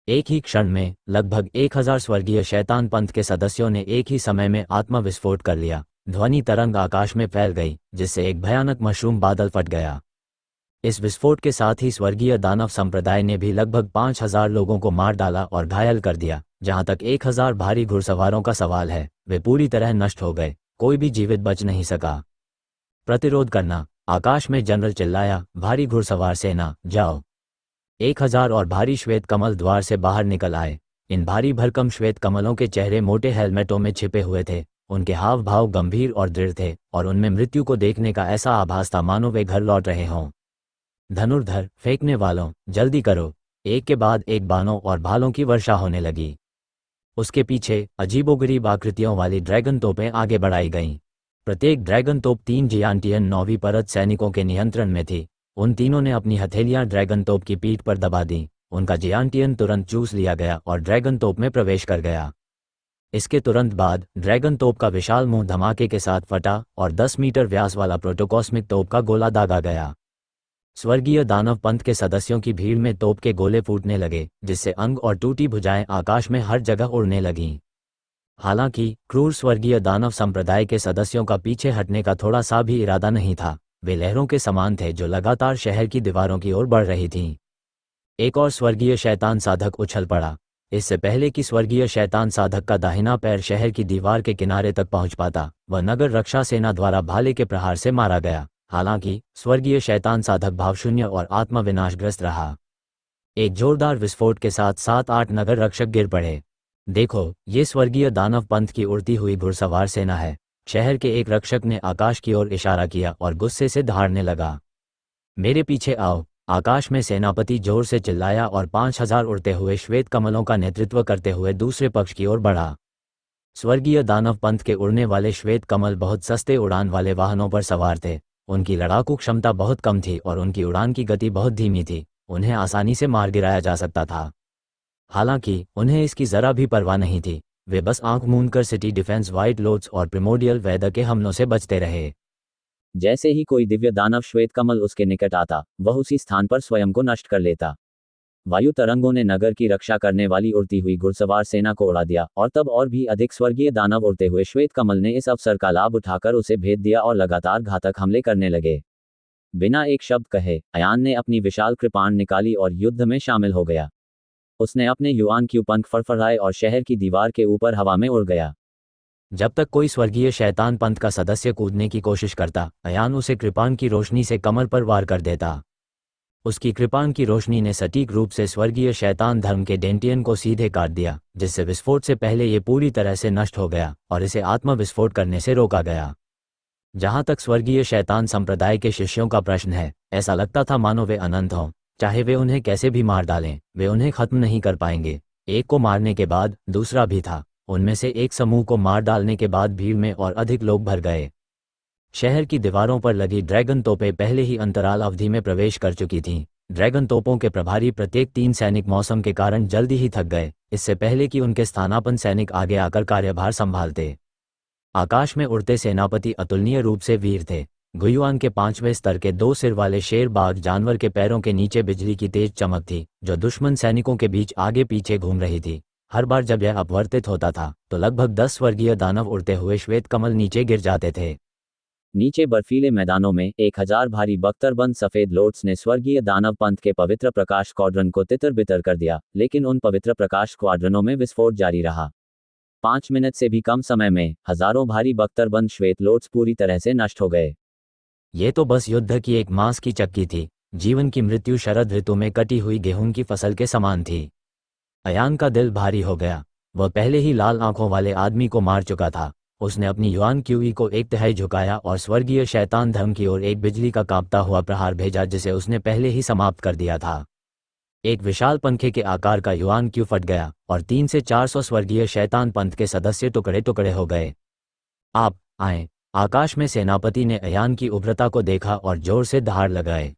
एक ही क्षण में लगभग 1000 स्वर्गीय शैतान पंथ के सदस्यों ने एक ही समय में आत्मविस्फोट कर लिया। ध्वनि तरंग आकाश में फैल गई, जिससे एक भयानक मशरूम बादल फट गया। इस विस्फोट के साथ ही स्वर्गीय दानव संप्रदाय ने भी लगभग 5000 लोगों को मार डाला और घायल कर दिया। जहां तक 1000 भारी घुड़सवारों का सवाल है, वे पूरी तरह नष्ट हो गए, कोई भी जीवित बच नहीं सका। प्रतिरोध करना। आकाश में जनरल चिल्लाया, भारी घुड़सवार सेना, जाओ। 1000 और भारी श्वेत कमल द्वार से बाहर निकल आए। इन भारी भरकम श्वेत कमलों के चेहरे मोटे हेलमेटों में छिपे हुए थे। उनके हाव भाव गंभीर और दृढ़ थे और उनमें मृत्यु को देखने का ऐसा आभास था मानो वे घर लौट रहे हों। धनुर्धर, फेंकने वालों, जल्दी करो। एक के बाद एक बाणों और भालों की वर्षा होने लगी। उसके पीछे अजीबोगरीब आकृतियों वाली ड्रैगन तोपें आगे बढ़ाई गईं। प्रत्येक ड्रैगन तोप 3 जियांटियन 9वीं परत सैनिकों के नियंत्रण में थी। उन तीनों ने अपनी हथेलियां ड्रैगन तोप की पीठ पर दबा दी। उनका जियांटियन तुरंत चूस लिया गया और ड्रैगन तोप में प्रवेश कर गया। इसके तुरंत बाद ड्रैगन तोप का विशाल मुंह धमाके के साथ फटा और 10 मीटर व्यास वाला प्रोटोकॉस्मिक तोप का गोला दागा गया। स्वर्गीय दानव पंथ के सदस्यों की भीड़ में तोप के गोले फूटने लगे, जिससे अंग और टूटी भुजाएं आकाश में हर जगह उड़ने लगीं। हालांकि क्रूर स्वर्गीय दानव संप्रदाय के सदस्यों का पीछे हटने का थोड़ा सा भी इरादा नहीं था। वे लहरों के समान थे जो लगातार शहर की दीवारों की ओर बढ़ रही थीं। एक और स्वर्गीय शैतान साधक उछल पड़ा। इससे पहले कि स्वर्गीय शैतान साधक का दाहिना पैर शहर की दीवार के किनारे तक पहुंच पाता, वह नगर रक्षा सेना द्वारा भाले के प्रहार से मारा गया। हालांकि स्वर्गीय शैतान साधक भावशून्य और आत्मविनाशग्रस्त रहा। एक जोरदार विस्फोट के साथ 7-8 नगर रक्षक गिर पड़े। देखो, ये स्वर्गीय दानव पंथ की उड़ती हुई घुड़सवार सेना है। शहर के एक रक्षक ने आकाश की ओर इशारा किया और गुस्से से दहाड़ने लगा। मेरे पीछे आओ। आकाश में सेनापति जोर से चिल्लाया और 5000 उड़ते हुए श्वेत कमलों का नेतृत्व करते हुए दूसरे पक्ष की ओर बढ़ा। स्वर्गीय दानव पंथ के उड़ने वाले श्वेत कमल बहुत सस्ते उड़ान वाले वाहनों पर सवार थे। उनकी लड़ाकू क्षमता बहुत कम थी और उनकी उड़ान की गति बहुत धीमी थी। उन्हें आसानी से मार गिराया जा सकता था। हालांकि उन्हें इसकी जरा भी परवाह नहीं थी। वे बस आंख मूंदकर सिटी डिफेंस व्हाइट लोड्स और प्रिमोडियल वेदर के हमलों से बचते रहे। जैसे ही कोई दिव्य दानव श्वेत कमल उसके निकट आता, वह उसी स्थान पर स्वयं को नष्ट कर लेता। वायु तरंगों ने नगर की रक्षा करने वाली उड़ती हुई घुड़सवार सेना को उड़ा दिया और तब और भी अधिक स्वर्गीय दानव उड़ते हुए श्वेत कमल ने इस अवसर का लाभ उठाकर उसे भेद दिया और लगातार घातक हमले करने लगे। बिना एक शब्द कहे अयान ने अपनी विशाल कृपाण निकाली और युद्ध में शामिल हो गया। उसने अपने युआन क्यू पंख फड़फड़ाए और शहर की दीवार के ऊपर हवा में उड़ गया। जब तक कोई स्वर्गीय शैतान पंथ का सदस्य कूदने की कोशिश करता, अयान उसे कृपाण की रोशनी से कमर पर वार कर देता। उसकी कृपाण की रोशनी ने सटीक रूप से स्वर्गीय शैतान धर्म के डेंटियन को सीधे काट दिया, जिससे विस्फोट से पहले ये पूरी तरह से नष्ट हो गया और इसे आत्मविस्फोट करने से रोका गया। जहां तक स्वर्गीय शैतान संप्रदाय के शिष्यों का प्रश्न है, ऐसा लगता था मानो वे अनंत हों। चाहे वे उन्हें कैसे भी मार डालें, वे उन्हें खत्म नहीं कर पाएंगे। एक को मारने के बाद दूसरा भी था। उनमें से एक समूह को मार डालने के बाद भीड़ में और अधिक लोग भर गए। शहर की दीवारों पर लगी ड्रैगन तोपें पहले ही अंतराल अवधि में प्रवेश कर चुकी थीं। ड्रैगन तोपों के प्रभारी प्रत्येक 3 सैनिक मौसम के कारण जल्दी ही थक गए, इससे पहले कि उनके स्थानापन्न सैनिक आगे आकर कार्यभार संभालते। आकाश में उड़ते सेनापति अतुलनीय रूप से वीर थे। गुयुआन के 5वें स्तर के 2 सिर वाले शेर बाघ जानवर के पैरों के नीचे बिजली की तेज चमक थी, जो दुश्मन सैनिकों के बीच आगे पीछे घूम रही थी। हर बार जब यह अपवर्तित होता था, तो लगभग 10 स्वर्गीय दानव उड़ते हुए श्वेत कमल नीचे गिर जाते थे। नीचे बर्फीले मैदानों में 1000 भारी बख्तरबंद सफेद लोट्स ने स्वर्गीय दानव पंथ के पवित्र प्रकाश स्क्वाड्रन को तितर बितर कर दिया, लेकिन उन पवित्र प्रकाश स्क्वाड्रनों में विस्फोट जारी रहा। 5 मिनट से भी कम समय में हजारों भारी बख्तरबंद श्वेत लोट्स पूरी तरह से नष्ट हो गए। ये तो बस युद्ध की एक मांस की चक्की थी। जीवन की मृत्यु शरद ऋतु में कटी हुई गेहूं की फसल के समान थी। अयान का दिल भारी हो गया। वह पहले ही लाल आंखों वाले आदमी को मार चुका था। उसने अपनी युआन क्यूई को 1/3 झुकाया और स्वर्गीय शैतान धर्म की ओर एक बिजली का कांपता हुआ प्रहार भेजा, जिसे उसने पहले ही समाप्त कर दिया था। एक विशाल पंखे के आकार का युआन क्यू फट गया और 300 से 400 स्वर्गीय शैतान पंथ के सदस्य टुकड़े टुकड़े हो गए। आप आए। आकाश में सेनापति ने अयान की उभरता को देखा और जोर से दहाड़ लगाए।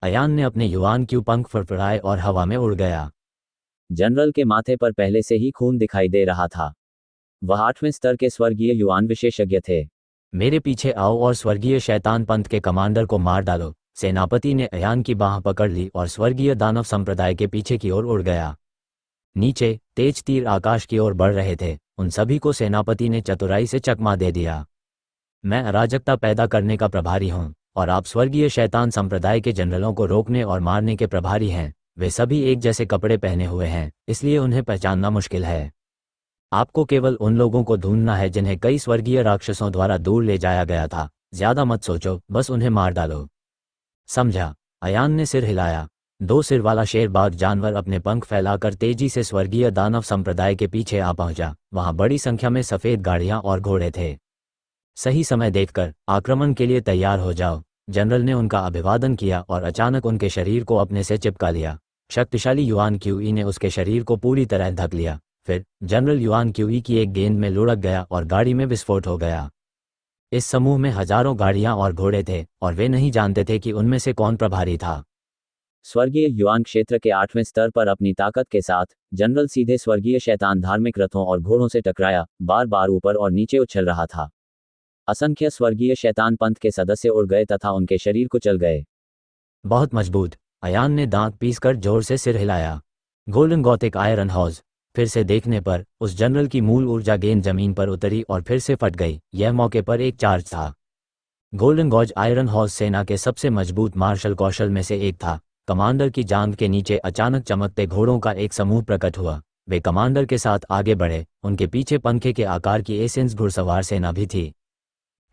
अयान ने अपने युआन क्यू पंख फड़फड़ाए और हवा में उड़ गया। जनरल के माथे पर पहले से ही खून दिखाई दे रहा था। वह 8वें स्तर के स्वर्गीय युआन विशेषज्ञ थे। मेरे पीछे आओ और स्वर्गीय शैतान पंथ के कमांडर को मार डालो। सेनापति ने अयान की बांह पकड़ ली और स्वर्गीय दानव संप्रदाय के पीछे की ओर उड़ गया। नीचे तेज तीर आकाश की ओर बढ़ रहे थे। उन सभी को सेनापति ने चतुराई से चकमा दे दिया। मैं अराजकता पैदा करने का प्रभारी हूँ और आप स्वर्गीय शैतान संप्रदाय के जनरलों को रोकने और मारने के प्रभारी हैं। वे सभी एक जैसे कपड़े पहने हुए हैं, इसलिए उन्हें पहचानना मुश्किल है। आपको केवल उन लोगों को ढूंढना है जिन्हें कई स्वर्गीय राक्षसों द्वारा दूर ले जाया गया था। ज्यादा मत सोचो, बस उन्हें मार डालो। समझा? अयान ने सिर हिलाया। 2 सिर वाला शेरबाग जानवर अपने पंख फैलाकर तेजी से स्वर्गीय दानव संप्रदाय के पीछे आ पहुंचा। वहां बड़ी संख्या में सफेद गाड़ियां और घोड़े थे। सही समय देखकर आक्रमण के लिए तैयार हो जाओ। जनरल ने उनका अभिवादन किया और अचानक उनके शरीर को अपने से चिपका लिया। शक्तिशाली युआन क्यूई ने उसके शरीर को पूरी तरह ढक लिया। फिर जनरल युआन क्यूई की एक गेंद में लुढ़क गया और गाड़ी में विस्फोट हो गया। इस समूह में हजारों गाड़ियां और घोड़े थे और वे नहीं जानते थे कि उनमें से कौन प्रभारी था। स्वर्गीय युआन क्षेत्र के 8वें स्तर पर अपनी ताकत के साथ जनरल सीधे स्वर्गीय शैतान धार्मिक रथों और घोड़ों से टकराया, बार बार ऊपर और नीचे उछल रहा था। असंख्य स्वर्गीय शैतान पंथ के सदस्य उड़ गए तथा उनके शरीर कुचल गए। बहुत मजबूत। अयान ने दांत पीसकर जोर से सिर हिलाया। Golden Gothic iron house. फिर से देखने पर उस जनरल की मूल ऊर्जा गेंद जमीन पर उतरी और फिर से फट गई। यह मौके पर एक चार्ज था। गोल्डन गॉज आयरन हाउस सेना के सबसे मजबूत मार्शल कौशल में से एक था। कमांडर की जांघ के नीचे अचानक चमकते घोड़ों का एक समूह प्रकट हुआ। वे कमांडर के साथ आगे बढ़े। उनके पीछे पंखे के आकार की एसेंस घुड़सवार सेना भी थी।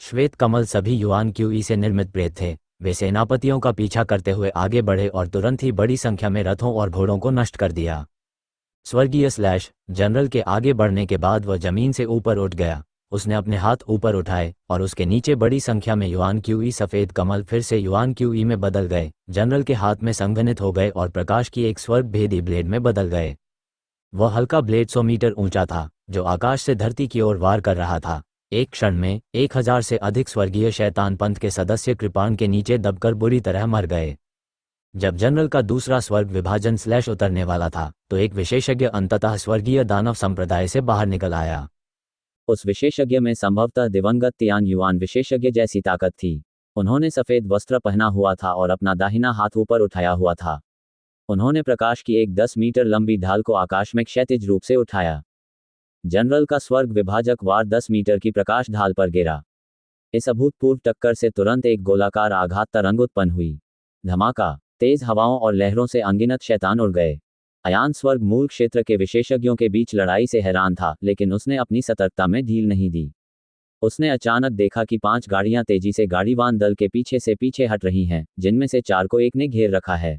श्वेत कमल सभी युआन क्यूई से निर्मित प्रेत थे। वे सेनापतियों का पीछा करते हुए आगे बढ़े और तुरंत ही बड़ी संख्या में रथों और घोड़ों को नष्ट कर दिया। स्वर्गीय स्लैश जनरल के आगे बढ़ने के बाद वह जमीन से ऊपर उठ गया। उसने अपने हाथ ऊपर उठाए और उसके नीचे बड़ी संख्या में युआन क्यूई सफेद कमल फिर से युआन क्यूई में बदल गए। जनरल के हाथ में संघनित हो गए और प्रकाश की एक स्वर्ग भेदी ब्लेड में बदल गए। वह हल्का ब्लेड 100 मीटर ऊंचा था जो आकाश से धरती की ओर वार कर रहा था। एक क्षण में 1000 से अधिक स्वर्गीय शैतान पंथ के सदस्य कृपाण के नीचे दबकर बुरी तरह मर गए। जब जनरल का दूसरा स्वर्ग विभाजन स्लैश उतरने वाला था तो एक विशेषज्ञ अंततः स्वर्गीय दानव संप्रदाय से बाहर निकल आया। उस विशेषज्ञ में संभवतः दिवंगत तियान युआन विशेषज्ञ जैसी ताकत थी। उन्होंने सफेद वस्त्र पहना हुआ था और अपना दाहिना हाथ ऊपर उठाया हुआ था। उन्होंने प्रकाश की एक 10 मीटर लंबी ढाल को आकाश में क्षैतिज रूप से उठाया। जनरल का स्वर्ग विभाजक वार 10 मीटर की प्रकाश ढाल पर गिरा। इस अभूतपूर्व टक्कर से तुरंत एक गोलाकार आघात तरंग उत्पन्न हुई। धमाका। तेज हवाओं और लहरों से अनगिनत शैतान उड़ गए। अयान स्वर्ग मूल क्षेत्र के विशेषज्ञों के बीच लड़ाई से हैरान था, लेकिन उसने अपनी सतर्कता में ढील नहीं दी। उसने अचानक देखा कि 5 गाड़ियां तेजी से गाड़ीवान दल के पीछे से पीछे हट रही हैं, जिनमें से 4 को एक ने घेर रखा है।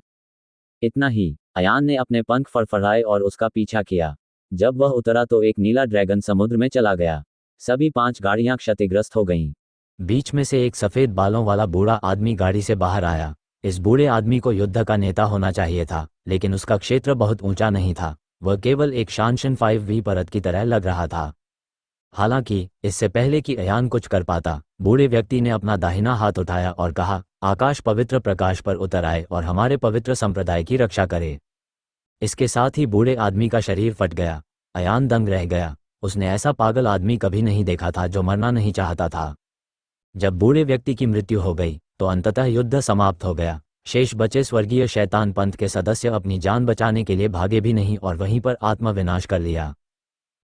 इतना ही, अयान ने अपने पंख फड़फड़ाए और उसका पीछा किया। जब वह उतरा तो एक नीला ड्रैगन समुद्र में चला गया। सभी 5 गाड़ियां क्षतिग्रस्त हो गईं। बीच में से एक सफेद बालों वाला बूढ़ा आदमी गाड़ी से बाहर आया। इस बूढ़े आदमी को युद्ध का नेता होना चाहिए था, लेकिन उसका क्षेत्र बहुत ऊंचा नहीं था। वह केवल एक शानशन 5V परत की तरह लग रहा था। हालांकि इससे पहले कि अयान कुछ कर पाता, बूढ़े व्यक्ति ने अपना दाहिना हाथ उठाया और कहा, आकाश पवित्र प्रकाश पर उतर आए और हमारे पवित्र संप्रदाय की रक्षा करे। इसके साथ ही बूढ़े आदमी का शरीर फट गया। अयान दंग रह गया। उसने ऐसा पागल आदमी कभी नहीं देखा था जो मरना नहीं चाहता था। जब बूढ़े व्यक्ति की मृत्यु हो गई तो अंततः युद्ध समाप्त हो गया। शेष बचे स्वर्गीय शैतान पंथ के सदस्य अपनी जान बचाने के लिए भागे भी नहीं और वहीं पर आत्मविनाश कर लिया।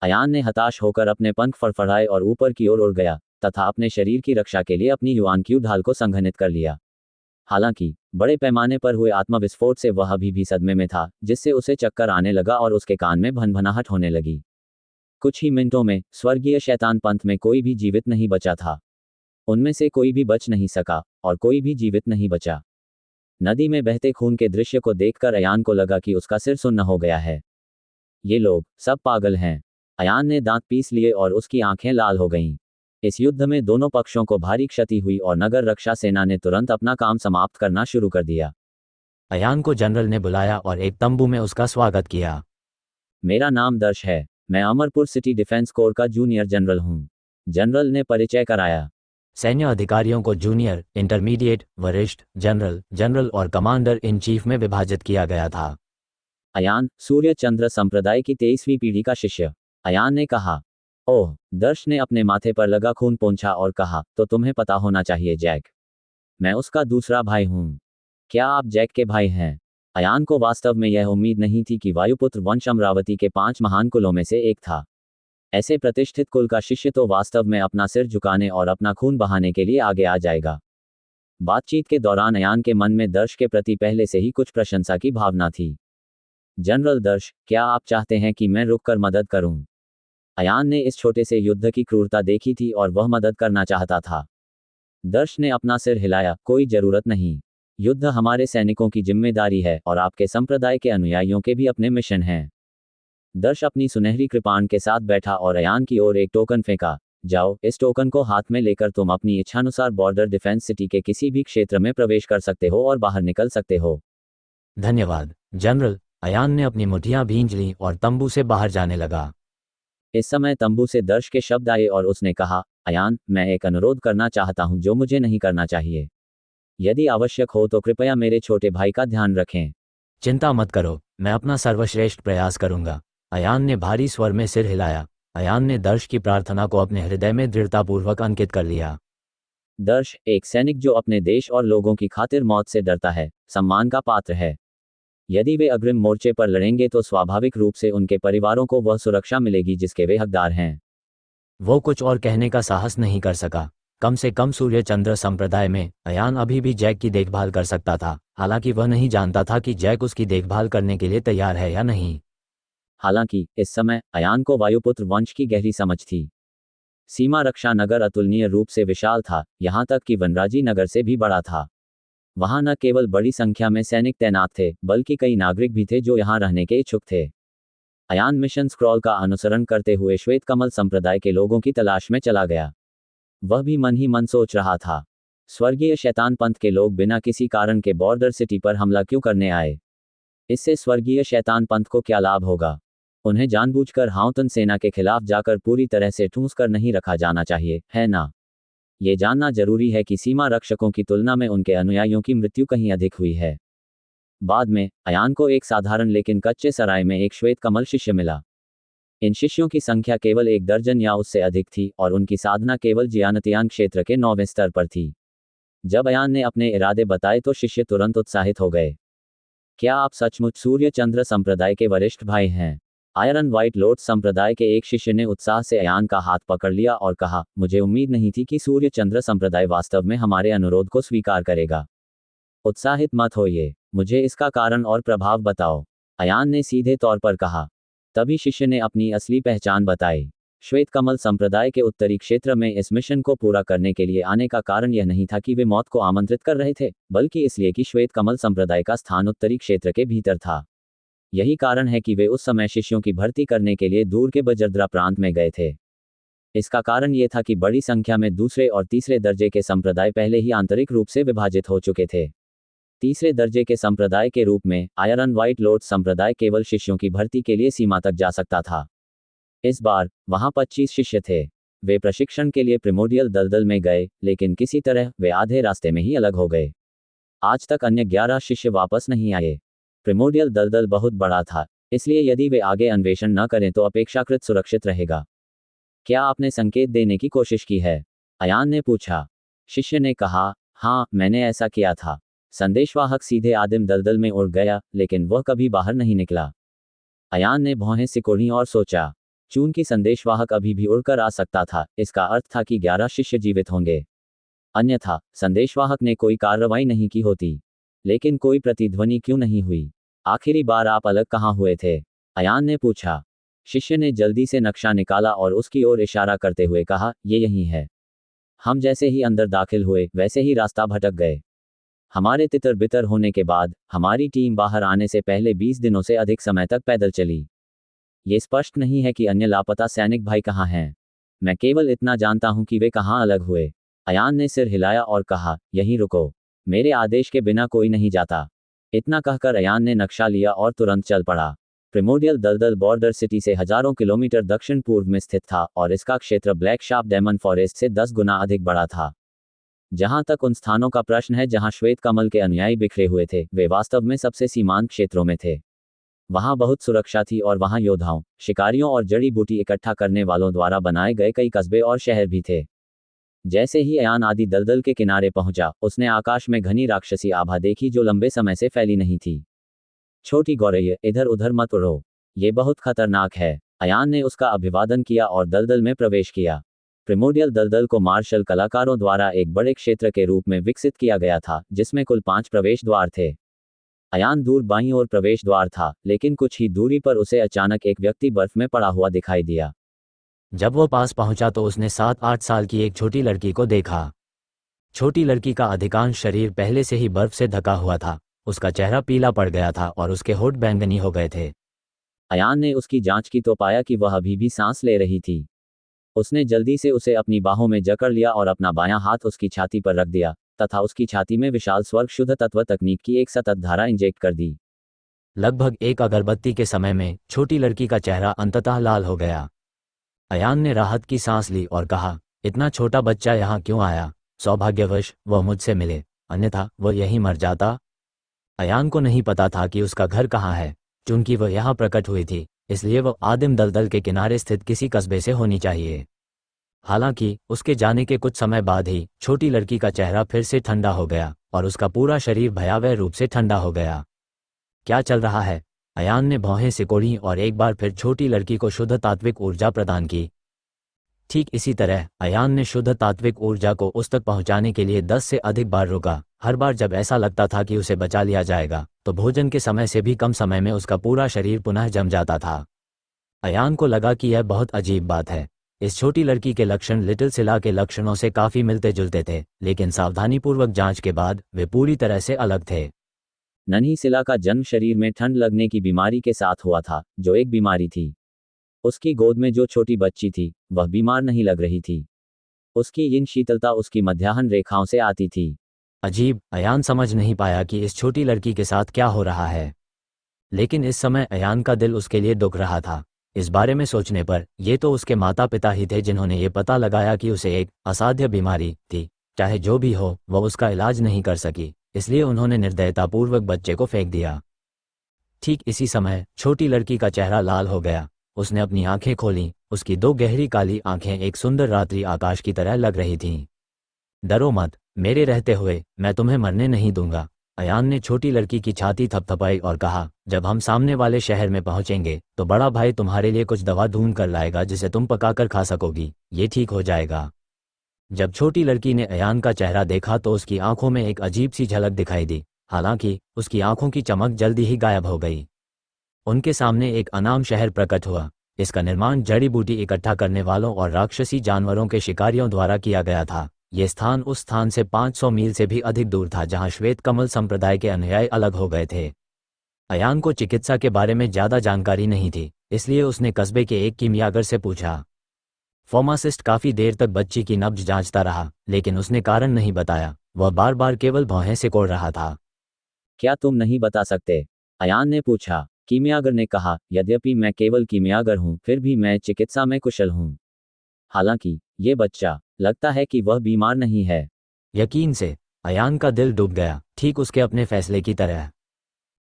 अयान ने हताश होकर अपने पंख फड़फड़ाए और ऊपर की ओर उड़ गया तथा अपने शरीर की रक्षा के लिए अपनी युआन क्यू ढाल को संघनित कर लिया। हालांकि बड़े पैमाने पर हुए आत्मविस्फोट से वह अभी भी सदमे में था, जिससे उसे चक्कर आने लगा और उसके कान में भनभनाहट होने लगी। कुछ ही मिनटों में स्वर्गीय शैतान पंथ में कोई भी जीवित नहीं बचा था। उनमें से कोई भी बच नहीं सका और कोई भी जीवित नहीं बचा। नदी में बहते खून के दृश्य को देखकर अयान को लगा कि उसका सिर सुन्न हो गया है। ये लोग सब पागल हैं। अयान ने दांत पीस लिए और उसकी आंखें लाल हो गईं। इस युद्ध में दोनों पक्षों को भारी क्षति हुई और नगर रक्षा सेना ने तुरंत अपना काम समाप्त करना शुरू कर दिया। अयान को जनरल ने बुलाया और एक तंबू में उसका स्वागत किया। मेरा नाम दर्श है। मैं अमरपुर सिटी डिफेंस कोर का जूनियर जनरल हूँ। जनरल ने परिचय कराया। सैन्य अधिकारियों को जूनियर, इंटरमीडिएट, वरिष्ठ, जनरल, जनरल और कमांडर इन चीफ में विभाजित किया गया था। अयान सूर्य चंद्र संप्रदाय की 23वीं पीढ़ी का शिष्य, अयान ने कहा। ओह, दर्श ने अपने माथे पर लगा खून पोंछा और कहा, तो तुम्हें पता होना चाहिए जैक। मैं उसका दूसरा भाई हूँ। क्या आप जैक के भाई हैं? अयान को वास्तव में यह उम्मीद नहीं थी कि वायुपुत्र वंश अमरावती के 5 महान कुलों में से एक था। ऐसे प्रतिष्ठित कुल का शिष्य तो वास्तव में अपना सिर झुकाने और अपना खून बहाने के लिए आगे आ जाएगा। बातचीत के दौरान अयान के मन में दर्श के प्रति पहले से ही कुछ प्रशंसा की भावना थी। जनरल दर्श, क्या आप चाहते हैं कि मैं रुककर मदद करूं? अयान ने इस छोटे से युद्ध की क्रूरता देखी थी और वह मदद करना चाहता था। दर्श ने अपना सिर हिलाया, कोई जरूरत नहीं। युद्ध हमारे सैनिकों की जिम्मेदारी है और आपके संप्रदाय के अनुयायियों के भी अपने मिशन हैं। दर्श अपनी सुनहरी कृपाण के साथ बैठा और अयान की ओर एक टोकन फेंका। जाओ, इस टोकन को हाथ में लेकर तुम अपनी इच्छानुसार बॉर्डर डिफेंस सिटी के किसी भी क्षेत्र में प्रवेश कर सकते हो और बाहर निकल सकते हो। धन्यवाद जनरल। अयान ने अपनी मुठ्ठियां भींच ली और तंबू से बाहर जाने लगा। इस समय तंबू से दर्श के शब्द आए और उसने कहा, अयान, मैं एक अनुरोध करना चाहता हूं जो मुझे नहीं करना चाहिए। यदि आवश्यक हो तो कृपया मेरे छोटे भाई का ध्यान रखें। चिंता मत करो, मैं अपना सर्वश्रेष्ठ प्रयास करूंगा। अयान ने भारी स्वर में सिर हिलाया। अयान ने दर्श की प्रार्थना को अपने हृदय में दृढ़तापूर्वक अंकित कर लिया। दर्श, एक सैनिक जो अपने देश और लोगों की खातिर मौत से डरता है, सम्मान का पात्र है। यदि वे अग्रिम मोर्चे पर लड़ेंगे तो स्वाभाविक रूप से उनके परिवारों को वह सुरक्षा मिलेगी जिसके वे हकदार हैं। वो कुछ और कहने का साहस नहीं कर सका। कम से कम सूर्य चंद्र संप्रदाय में अयान अभी भी जैक की देखभाल कर सकता था, हालांकि वह नहीं जानता था कि जैक उसकी देखभाल करने के लिए तैयार है या नहीं। हालांकि इस समय अयान को वायुपुत्र वंश की गहरी समझ थी। सीमा रक्षा नगर अतुलनीय रूप से विशाल था, यहाँ तक कि वनराजी नगर से भी बड़ा था। वहां न केवल बड़ी संख्या में सैनिक तैनात थे, बल्कि कई नागरिक भी थे जो यहाँ रहने के इच्छुक थे। अयान मिशन स्क्रॉल का अनुसरण करते हुए श्वेत कमल संप्रदाय के लोगों की तलाश में चला गया। वह भी मन ही मन सोच रहा था, स्वर्गीय शैतान पंथ के लोग बिना किसी कारण के बॉर्डर सिटी पर हमला क्यों करने आए? इससे स्वर्गीय शैतान पंथ को क्या लाभ होगा? उन्हें जानबूझकर हाउतन सेना के खिलाफ जाकर पूरी तरह से ठूंस कर नहीं रखा जाना चाहिए, है ना? ये जानना जरूरी है कि सीमा रक्षकों की तुलना में उनके अनुयायियों की मृत्यु कहीं अधिक हुई है। बाद में अयान को एक साधारण लेकिन कच्चे सराय में एक श्वेत कमल शिष्य मिला। इन शिष्यों की संख्या केवल 1 दर्जन या उससे अधिक थी और उनकी साधना केवल जियानतियान क्षेत्र के 9वें स्तर पर थी। जब अयान ने अपने इरादे बताए तो शिष्य तुरंत उत्साहित हो गए। क्या आप सचमुच सूर्य चंद्र संप्रदाय के वरिष्ठ भाई हैं? आयरन व्हाइट लोट्स संप्रदाय के एक शिष्य ने उत्साह से अयान का हाथ पकड़ लिया और कहा, मुझे उम्मीद नहीं थी कि सूर्य चंद्र संप्रदाय वास्तव में हमारे अनुरोध को स्वीकार करेगा। उत्साहित मत होइए, मुझे इसका कारण और प्रभाव बताओ, अयान ने सीधे तौर पर कहा। तभी शिष्य ने अपनी असली पहचान बताई। श्वेत कमल संप्रदाय के उत्तरी क्षेत्र में इस मिशन को पूरा करने के लिए आने का कारण यह नहीं था कि वे मौत को आमंत्रित कर रहे थे, बल्कि इसलिए कि श्वेत कमल संप्रदाय का स्थान उत्तरी क्षेत्र के भीतर था। यही कारण है कि वे उस समय शिष्यों की भर्ती करने के लिए दूर के बजर्द्रा प्रांत में गए थे। इसका कारण यह था कि बड़ी संख्या में दूसरे और तीसरे दर्जे के संप्रदाय पहले ही आंतरिक रूप से विभाजित हो चुके थे। तीसरे दर्जे के संप्रदाय के रूप में आयरन व्हाइट लोट्स संप्रदाय केवल शिष्यों की भर्ती के लिए सीमा तक जा सकता था। इस बार वहां 25 शिष्य थे। वे प्रशिक्षण के लिए प्रिमोडियल दलदल में गए, लेकिन किसी तरह वे आधे रास्ते में ही अलग हो गए। आज तक अन्य 11 शिष्य वापस नहीं आए। प्रिमोडियल दलदल बहुत बड़ा था, इसलिए यदि वे आगे अन्वेषण न करें तो अपेक्षाकृत सुरक्षित रहेगा। क्या आपने संकेत देने की कोशिश की है? अयान ने पूछा। शिष्य ने कहा, हाँ, मैंने ऐसा किया था। संदेशवाहक सीधे आदिम दलदल में उड़ गया, लेकिन वह कभी बाहर नहीं निकला। अयान ने भौहें सिकोड़ी और सोचा, चूंकि संदेशवाहक अभी भी उड़कर आ सकता था, इसका अर्थ था कि 11 शिष्य जीवित होंगे। अन्यथा संदेशवाहक ने कोई कार्रवाई नहीं की होती। लेकिन कोई प्रतिध्वनि क्यों नहीं हुई? आखिरी बार आप अलग कहाँ हुए थे? अयान ने पूछा। शिष्य ने जल्दी से नक्शा निकाला और उसकी ओर इशारा करते हुए कहा, ये यही है। हम जैसे ही अंदर दाखिल हुए वैसे ही रास्ता भटक गए। हमारे तितर बितर होने के बाद हमारी टीम बाहर आने से पहले 20 दिनों से अधिक समय तक पैदल चली। ये स्पष्ट नहीं है कि अन्य लापता सैनिक भाई कहाँ हैं। मैं केवल इतना जानता हूं कि वे कहाँ अलग हुए। अयान ने सिर हिलाया और कहा, यहीं रुको, मेरे आदेश के बिना कोई नहीं जाता। इतना कहकर अयान ने नक्शा लिया और तुरंत चल पड़ा। प्रिमोडियल दलदल बॉर्डर सिटी से हजारों किलोमीटर दक्षिण पूर्व में स्थित था और इसका क्षेत्र ब्लैक शार्प डेमन फॉरेस्ट से 10 गुना अधिक बड़ा था। जहां तक उन स्थानों का प्रश्न है जहां श्वेत कमल के अनुयायी बिखरे हुए थे, वे वास्तव में सबसे सीमांत क्षेत्रों में थे। वहां बहुत सुरक्षा थी और वहां योद्धाओं, शिकारियों और जड़ी बूटी इकट्ठा करने वालों द्वारा बनाए गए कई कस्बे और शहर भी थे। जैसे ही अयान आदि दलदल के किनारे पहुंचा, उसने आकाश में घनी राक्षसी आभा देखी जो लंबे समय से फैली नहीं थी। छोटी गौरैया, इधर उधर मत उड़ो, ये बहुत खतरनाक है। अयान ने उसका अभिवादन किया और दलदल में प्रवेश किया। प्रिमोडियल दलदल को मार्शल कलाकारों द्वारा एक बड़े क्षेत्र के रूप में विकसित किया गया था, जिसमें कुल 5 प्रवेश द्वार थे। अयान दूर बाईं ओर प्रवेश द्वार था, लेकिन कुछ ही दूरी पर उसे अचानक एक व्यक्ति बर्फ में पड़ा हुआ दिखाई दिया। जब वो पास पहुंचा तो उसने 7-8 साल की एक छोटी लड़की को देखा। छोटी लड़की का अधिकांश शरीर पहले से ही बर्फ से ढका हुआ था, उसका चेहरा पीला पड़ गया था और उसके होंठ बैंगनी हो गए थे। अयान ने उसकी जांच की तो पाया कि वह अभी भी सांस ले रही थी। उसने जल्दी से उसे अपनी बाहों में जकड़ लिया और अपना बायां हाथ उसकी छाती पर रख दिया तथा उसकी छाती में विशाल स्वर्ग शुद्ध तत्व तकनीक की एक सतत धारा इंजेक्ट कर दी। लगभग एक अगरबत्ती के समय में छोटी लड़की का चेहरा अंततः लाल हो गया। अयान ने राहत की सांस ली और कहा, इतना छोटा बच्चा यहाँ क्यों आया? सौभाग्यवश वह मुझसे मिले, अन्यथा वह यहीं मर जाता। अयान को नहीं पता था कि उसका घर कहाँ है। चूंकि वह यहाँ प्रकट हुई थी, इसलिए वह आदिम दलदल के किनारे स्थित किसी कस्बे से होनी चाहिए। हालांकि उसके जाने के कुछ समय बाद ही छोटी लड़की का चेहरा फिर से ठंडा हो गया और उसका पूरा शरीर भयावह रूप से ठंडा हो गया। क्या चल रहा है? अयान ने भौहें सिकोड़ी और एक बार फिर छोटी लड़की को शुद्ध तात्विक ऊर्जा प्रदान की। ठीक इसी तरह अयान ने शुद्ध तात्विक ऊर्जा को उस तक पहुंचाने के लिए 10 से अधिक बार रुका। हर बार जब ऐसा लगता था कि उसे बचा लिया जाएगा, तो भोजन के समय से भी कम समय में उसका पूरा शरीर पुनः जम जाता था। अयान को लगा कि यह बहुत अजीब बात है। इस छोटी लड़की के लक्षण लिटिल सिला के लक्षणों से काफी मिलते जुलते थे, लेकिन सावधानीपूर्वक जांच के बाद वे पूरी तरह से अलग थे। नन्ही सिला का जन्म शरीर में ठंड लगने की बीमारी के साथ हुआ था, जो एक बीमारी थी। उसकी गोद में जो छोटी बच्ची थी, वह बीमार नहीं लग रही थी। उसकी इन शीतलता उसकी मध्याह्न रेखाओं से आती थी। अजीब, अयान समझ नहीं पाया कि इस छोटी लड़की के साथ क्या हो रहा है। लेकिन इस समय अयान का दिल उसके लिए दुख रहा था। इस बारे में सोचने पर ये तो उसके माता पिता ही थे जिन्होंने ये पता लगाया कि उसे एक असाध्य बीमारी थी। चाहे जो भी हो, वह उसका इलाज नहीं कर सकी, इसलिए उन्होंने निर्दयतापूर्वक बच्चे को फेंक दिया। ठीक इसी समय छोटी लड़की का चेहरा लाल हो गया। उसने अपनी आंखें खोलीं। उसकी 2 गहरी काली आंखें एक सुंदर रात्रि आकाश की तरह लग रही थीं। डरो मत, मेरे रहते हुए मैं तुम्हें मरने नहीं दूंगा। अयान ने छोटी लड़की की छाती थपथपाई और कहा, जब हम सामने वाले शहर में पहुंचेंगे तो बड़ा भाई तुम्हारे लिए कुछ दवा ढूंढ कर लाएगा जिसे तुम पकाकर खा सकोगी। ये ठीक हो जाएगा। जब छोटी लड़की ने अयान का चेहरा देखा तो उसकी आंखों में एक अजीब सी झलक दिखाई दी। हालांकि उसकी आंखों की चमक जल्दी ही गायब हो गई। उनके सामने एक अनाम शहर प्रकट हुआ। इसका निर्माण जड़ी बूटी इकट्ठा करने वालों और राक्षसी जानवरों के शिकारियों द्वारा किया गया था। यह स्थान उस स्थान से 500 मील से भी अधिक दूर था जहां श्वेत कमल संप्रदाय के अनुयायी अलग हो गए थे। अयान को चिकित्सा के बारे में ज्यादा जानकारी नहीं थी, इसलिए उसने कस्बे के एक कीमियागर से पूछा। फार्मासिस्ट काफी देर तक बच्ची की नब्ज जांचता रहा, लेकिन उसने कारण नहीं बताया। वह बार बार केवल भौहें सिकोड़ रहा था। क्या तुम नहीं बता सकते? अयान ने पूछा। कीमियागर ने कहा, यद्यपि मैं केवल कीमियागर हूं, फिर भी मैं चिकित्सा में कुशल हूं। हालांकि ये बच्चा, लगता है कि वह बीमार नहीं है। यकीन से अयान का दिल डूब गया, ठीक उसके अपने फैसले की तरह।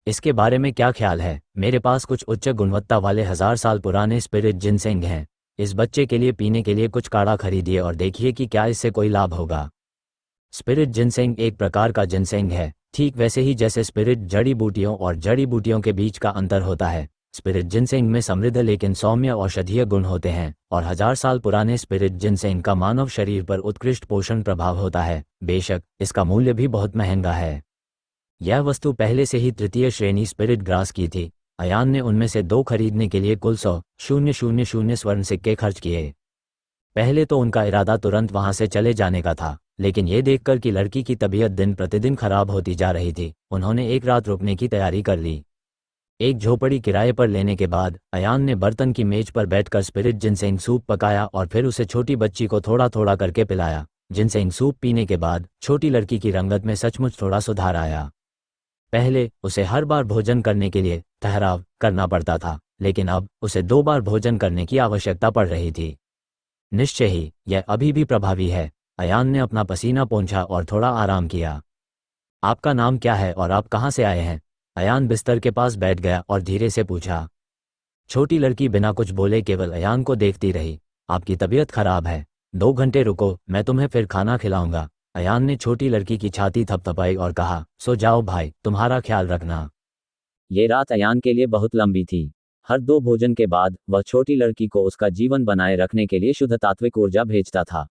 इसके बारे में क्या ख्याल है? मेरे पास कुछ उच्च गुणवत्ता वाले 1000 साल पुराने स्पिरिट जिनसेंग हैं। इस बच्चे के लिए पीने के लिए कुछ काढ़ा खरीदिए और देखिए कि क्या इससे कोई लाभ होगा। स्पिरिट जिनसेंग एक प्रकार का जिनसेंग है, ठीक वैसे ही जैसे स्पिरिट जड़ी बूटियों और जड़ी बूटियों के बीच का अंतर होता है। स्पिरिट जिनसेंग में समृद्ध लेकिन सौम्य औषधीय गुण होते हैं और 1000 साल पुराने स्पिरिट जिनसेंग का मानव शरीर पर उत्कृष्ट पोषण प्रभाव होता है। बेशक इसका मूल्य भी बहुत महंगा है। यह वस्तु पहले से ही तृतीय श्रेणी स्पिरिट ग्रास की थी। अयान ने उनमें से 2 खरीदने के लिए कुल 100,000 स्वर्ण सिक्के खर्च किए। पहले तो उनका इरादा तुरंत वहां से चले जाने का था, लेकिन ये देखकर कि लड़की की तबीयत दिन प्रतिदिन खराब होती जा रही थी, उन्होंने एक रात रुकने की तैयारी कर ली। एक झोपड़ी किराए पर लेने के बाद अयान ने बर्तन की मेज पर बैठकर स्पिरिट जिनसेंग सूप पकाया और फिर उसे छोटी बच्ची को थोड़ा थोड़ा करके पिलाया। जिनसेंग सूप पीने के बाद छोटी लड़की की रंगत में सचमुच थोड़ा सुधार आया। पहले उसे हर बार भोजन करने के लिए ठहराव करना पड़ता था, लेकिन अब उसे 2 बार भोजन करने की आवश्यकता पड़ रही थी। निश्चय ही यह अभी भी प्रभावी है। अयान ने अपना पसीना पोंछा और थोड़ा आराम किया। आपका नाम क्या है और आप कहाँ से आए हैं? अयान बिस्तर के पास बैठ गया और धीरे से पूछा। छोटी लड़की बिना कुछ बोले केवल अयान को देखती रही। आपकी तबीयत खराब है, 2 घंटे रुको, मैं तुम्हें फिर खाना खिलाऊंगा। अयान ने छोटी लड़की की छाती थपथपाई और कहा, सो जाओ भाई, तुम्हारा ख्याल रखना। ये रात अयान के लिए बहुत लंबी थी। हर 2 भोजन के बाद वह छोटी लड़की को उसका जीवन बनाए रखने के लिए शुद्ध तात्विक ऊर्जा भेजता था।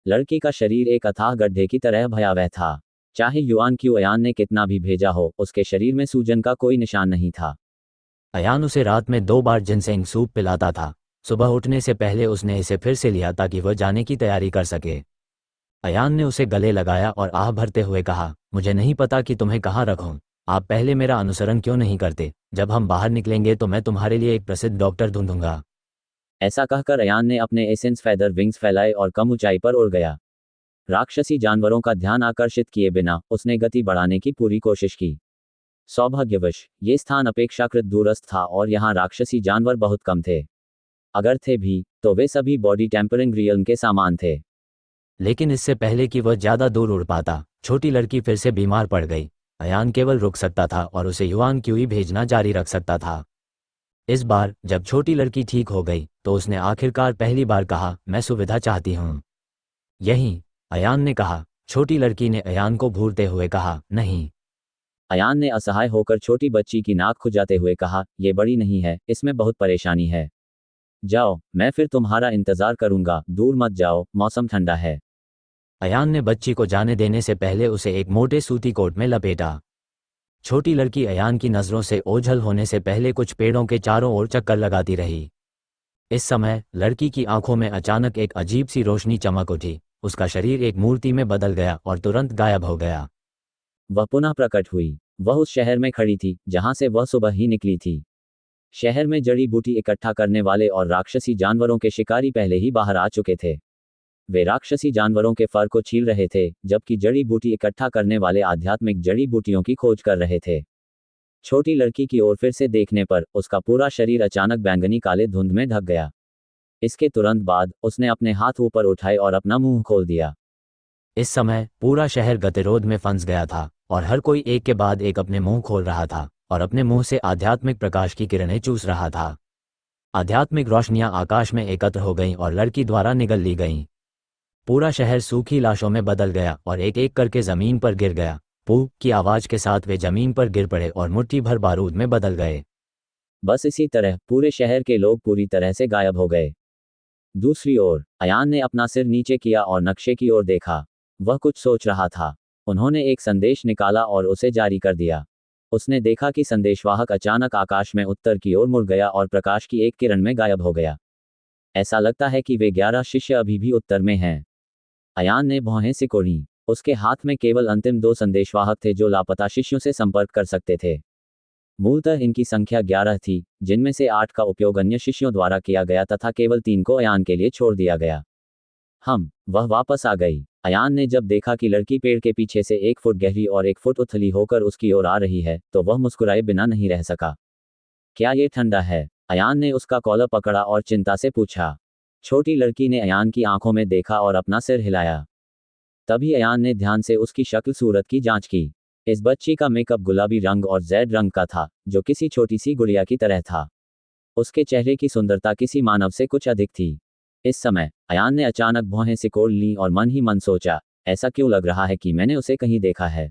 लड़की का शरीर एक अथाह गड्ढे की तरह भयावह था। चाहे युआन क्यू अयान ने कितना भी भेजा हो, उसके शरीर में सूजन का कोई निशान नहीं था। अयान उसे रात में 2 बार जिनसेंग सूप पिलाता था। सुबह उठने से पहले उसने इसे फिर से लिया ताकि वह जाने की तैयारी कर सके। अयान ने उसे गले लगाया और आह भरते हुए कहा, मुझे नहीं पता कि तुम्हें कहाँ रखूं। आप पहले मेरा अनुसरण क्यों नहीं करते? जब हम बाहर निकलेंगे तो मैं तुम्हारे लिए एक प्रसिद्ध डॉक्टर ढूंढूंगा। ऐसा कहकर अयान ने अपने एसेंस फैदर विंग्स फैलाए और कम ऊंचाई पर उड़ गया। राक्षसी जानवरों का ध्यान आकर्षित किए बिना उसने गति बढ़ाने की पूरी कोशिश की। सौभाग्यवश ये स्थान अपेक्षाकृत दूरस्थ था और यहाँ राक्षसी जानवर बहुत कम थे। अगर थे भी तो वे सभी बॉडी टेम्परिंग रियल्म के सामान थे। लेकिन इससे पहले कि वह ज्यादा दूर उड़ पाता, छोटी लड़की फिर से बीमार पड़ गई। अयान केवल रुक सकता था और उसे युआन क्यू ही भेजना जारी रख सकता था। इस बार जब छोटी लड़की ठीक हो गई तो उसने आखिरकार पहली बार कहा, मैं सुविधा चाहती हूँ। यही, अयान ने कहा। छोटी लड़की ने अयान को घूरते हुए कहा, नहीं। अयान ने असहाय होकर छोटी बच्ची की नाक खुजाते हुए कहा, ये बड़ी नहीं है, इसमें बहुत परेशानी है। जाओ, मैं फिर तुम्हारा इंतजार करूंगा, दूर मत जाओ, मौसम ठंडा है। अयान ने बच्ची को जाने देने से पहले उसे एक मोटे सूती कोट में लपेटा। छोटी लड़की अयान की नज़रों से ओझल होने से पहले कुछ पेड़ों के चारों ओर चक्कर लगाती रही। इस समय लड़की की आंखों में अचानक एक अजीब सी रोशनी चमक उठी। उसका शरीर एक मूर्ति में बदल गया और तुरंत गायब हो गया। वह पुनः प्रकट हुई। वह उस शहर में खड़ी थी जहां से वह सुबह ही निकली थी। शहर में जड़ी बूटी इकट्ठा करने वाले और राक्षसी जानवरों के शिकारी पहले ही बाहर आ चुके थे। वे राक्षसी जानवरों के फर को छील रहे थे, जबकि जड़ी बूटी इकट्ठा करने वाले आध्यात्मिक जड़ी बूटियों की खोज कर रहे थे। छोटी लड़की की ओर फिर से देखने पर उसका पूरा शरीर अचानक बैंगनी काले धुंध में ढक गया। इसके तुरंत बाद उसने अपने हाथ ऊपर उठाए और अपना मुंह खोल दिया। इस समय पूरा शहर गतिरोध में फंस गया था और हर कोई एक के बाद एक अपने मुंह खोल रहा था और अपने मुंह से आध्यात्मिक प्रकाश की किरणें चूस रहा था। आध्यात्मिक रोशनियां आकाश में एकत्र हो गईं और लड़की द्वारा निगल ली गईं। पूरा शहर सूखी लाशों में बदल गया और एक एक करके जमीन पर गिर गया। पू की आवाज के साथ वे जमीन पर गिर पड़े और मुट्ठी भर बारूद में बदल गए। बस इसी तरह पूरे शहर के लोग पूरी तरह से गायब हो गए। दूसरी ओर अयान ने अपना सिर नीचे किया और नक्शे की ओर देखा। वह कुछ सोच रहा था। उन्होंने एक संदेश निकाला और उसे जारी कर दिया। उसने देखा कि संदेशवाहक अचानक आकाश में उत्तर की ओर मुड़ गया और प्रकाश की एक किरण में गायब हो गया। ऐसा लगता है कि वे 11 शिष्य अभी भी उत्तर में हैं। अयान ने भौहें सिकोड़ी। उसके हाथ में केवल अंतिम 2 संदेशवाहक थे जो लापता शिष्यों से संपर्क कर सकते थे। मूलतः इनकी संख्या 11 थी, जिनमें से 8 का उपयोग अन्य शिष्यों द्वारा किया गया तथा केवल 3 को अयान के लिए छोड़ दिया गया। वह वापस आ गई। अयान ने जब देखा कि लड़की पेड़ के पीछे से 1 फुट गहरी और 1 फुट उथली होकर उसकी ओर आ रही है, तो वह मुस्कुराए बिना नहीं रह सका। क्या ये ठंडा है? अयान ने उसका कॉलर पकड़ा और चिंता से पूछा। छोटी लड़की ने अयान की आंखों में देखा और अपना सिर हिलाया। तभी अयान ने ध्यान से उसकी शक्ल सूरत की जांच की। इस बच्ची का मेकअप गुलाबी रंग और जैड रंग का था, जो किसी छोटी सी गुड़िया की तरह था। उसके चेहरे की सुंदरता किसी मानव से कुछ अधिक थी। इस समय अयान ने अचानक भौहें सिकोड़ लीं और मन ही मन सोचा, ऐसा क्यों लग रहा है कि मैंने उसे कहीं देखा है।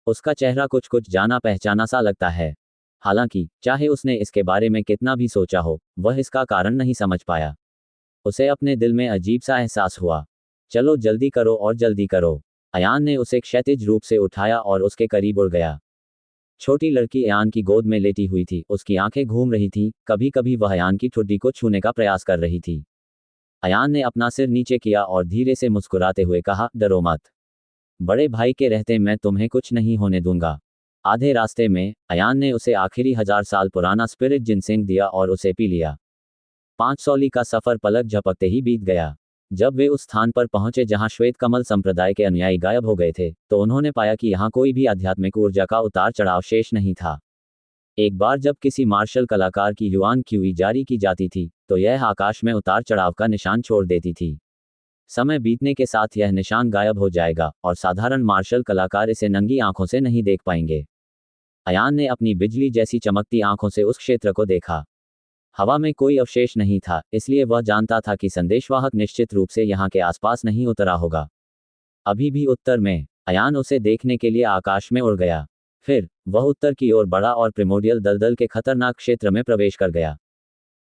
उसका चेहरा कुछ कुछ जाना पहचाना सा लगता है। हालांकि चाहे उसने इसके बारे में कितना भी सोचा हो, वह इसका कारण नहीं समझ पाया। उसे अपने दिल में अजीब सा एहसास हुआ। चलो जल्दी करो और जल्दी करो। अयान ने उसे क्षैतिज रूप से उठाया और उसके करीब उड़ गया। छोटी लड़की अयान की गोद में लेटी हुई थी। उसकी आंखें घूम रही थीं, कभी कभी वह अयान की ठुड्डी को छूने का प्रयास कर रही थी। अयान ने अपना सिर नीचे किया और धीरे से मुस्कुराते हुए कहा, डरो मत। बड़े भाई के रहते मैं तुम्हें कुछ नहीं होने दूंगा। आधे रास्ते में अयान ने उसे आखिरी 1000 साल पुराना स्पिरिट जिनसेंग दिया और उसे पी लिया। 500 ली का सफर पलक झपकते ही बीत गया। जब वे उस स्थान पर पहुंचे जहां श्वेत कमल संप्रदाय के अनुयायी गायब हो गए थे, तो उन्होंने पाया कि यहां कोई भी आध्यात्मिक ऊर्जा का उतार चढ़ाव शेष नहीं था। एक बार जब किसी मार्शल कलाकार की युआन क्यूई जारी की जाती थी, तो यह आकाश में उतार चढ़ाव का निशान छोड़ देती थी। समय बीतने के साथ यह निशान गायब हो जाएगा और साधारण मार्शल कलाकार इसे नंगी आंखों से नहीं देख पाएंगे। अयान ने अपनी बिजली जैसी चमकती आंखों से उस क्षेत्र को देखा। हवा में कोई अवशेष नहीं था, इसलिए वह जानता था कि संदेशवाहक निश्चित रूप से यहाँ के आसपास नहीं उतरा होगा। अभी भी उत्तर में अयान उसे देखने के लिए आकाश में उड़ गया। फिर वह उत्तर की ओर बढ़ा और प्रिमोडियल दलदल के खतरनाक क्षेत्र में प्रवेश कर गया।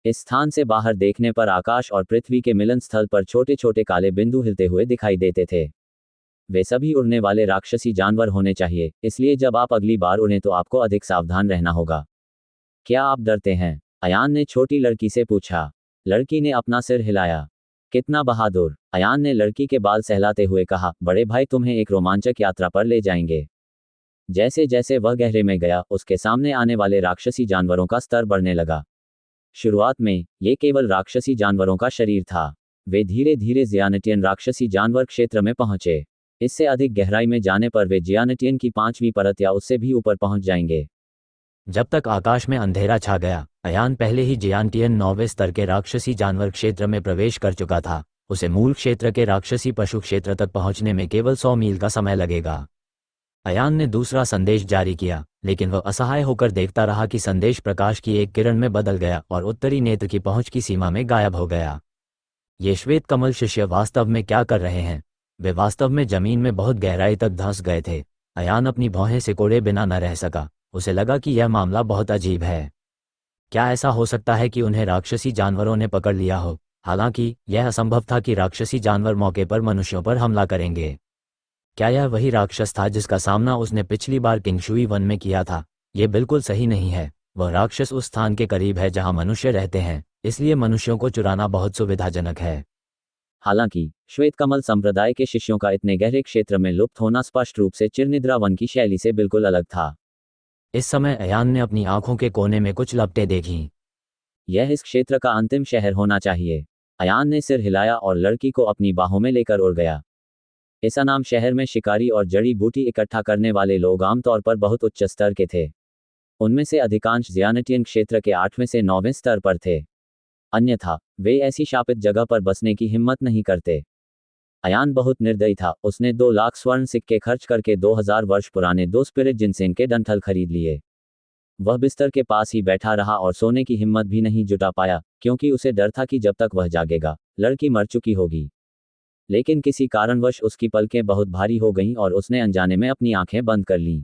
इस स्थान से बाहर देखने पर आकाश और पृथ्वी के मिलन स्थल पर छोटे छोटे काले बिंदु हिलते हुए दिखाई देते थे। वे सभी उड़ने वाले राक्षसी जानवर होने चाहिए, इसलिए जब आप अगली बार उड़ें तो आपको अधिक सावधान रहना होगा। क्या आप डरते हैं? अयान ने छोटी लड़की से पूछा। लड़की ने अपना सिर हिलाया। कितना बहादुर! अयान ने लड़की के बाल सहलाते हुए कहा, बड़े भाई तुम्हें एक रोमांचक यात्रा पर ले जाएंगे। जैसे जैसे वह गहरे में गया, उसके सामने आने वाले राक्षसी जानवरों का स्तर बढ़ने लगा। शुरुआत में ये केवल राक्षसी जानवरों का शरीर था। वे धीरे धीरे जियानेटियन राक्षसी जानवर क्षेत्र में पहुंचे। इससे अधिक गहराई में जाने पर वे जियानेटियन की 5वीं परत या उससे भी ऊपर पहुंच जाएंगे। जब तक आकाश में अंधेरा छा गया, अयान पहले ही जियांटियन 9वें स्तर के राक्षसी जानवर क्षेत्र में प्रवेश कर चुका था। उसे मूल क्षेत्र के राक्षसी पशु क्षेत्र तक पहुंचने में केवल 100 मील का समय लगेगा। अयान ने दूसरा संदेश जारी किया, लेकिन वह असहाय होकर देखता रहा कि संदेश प्रकाश की एक किरण में बदल गया और उत्तरी नेत्र की पहुंच की सीमा में गायब हो गया। ये श्वेत कमल शिष्य वास्तव में क्या कर रहे हैं? वे वास्तव में जमीन में बहुत गहराई तक धंस गए थे। अयान अपनी भौहें सिकोड़े बिना न रह सका। उसे लगा कि यह मामला बहुत अजीब है। क्या ऐसा हो सकता है कि उन्हें राक्षसी जानवरों ने पकड़ लिया हो? हालांकि यह असंभव था कि राक्षसी जानवर मौके पर मनुष्यों पर हमला करेंगे। क्या यह वही राक्षस था जिसका सामना उसने पिछली बार किंगशुई वन में किया था? यह बिल्कुल सही नहीं है। वह राक्षस उस स्थान के करीब है जहां मनुष्य रहते हैं, इसलिए मनुष्यों को चुराना बहुत सुविधाजनक है। हालांकि श्वेत कमल संप्रदाय के शिष्यों का इतने गहरे क्षेत्र में लुप्त होना स्पष्ट रूप से चिरनिद्रा वन की शैली से बिल्कुल अलग था। इस समय अयान ने अपनी आंखों के कोने में कुछ लपटें देखीं। यह इस क्षेत्र का अंतिम शहर होना चाहिए। अयान ने सिर हिलाया और लड़की को अपनी बाहों में लेकर उड़ गया। इस अनाम शहर में शिकारी और जड़ी बूटी इकट्ठा करने वाले लोग आमतौर पर बहुत उच्च स्तर के थे। उनमें से अधिकांश जियानेटियन क्षेत्र के 8वें से 9वें स्तर पर थे। अन्यथा वे ऐसी शापित जगह पर बसने की हिम्मत नहीं करते। अयान बहुत निर्दयी था। उसने 2 लाख स्वर्ण सिक्के खर्च करके 2000 वर्ष पुराने 2 स्पिरिट जिनसेन के डंठल खरीद लिए। वह बिस्तर के पास ही बैठा रहा और सोने की हिम्मत भी नहीं जुटा पाया, क्योंकि उसे डर था कि जब तक वह जागेगा, लड़की मर चुकी होगी। लेकिन किसी कारणवश उसकी पलकें बहुत भारी हो गईं और उसने अनजाने में अपनी आंखें बंद कर लीं।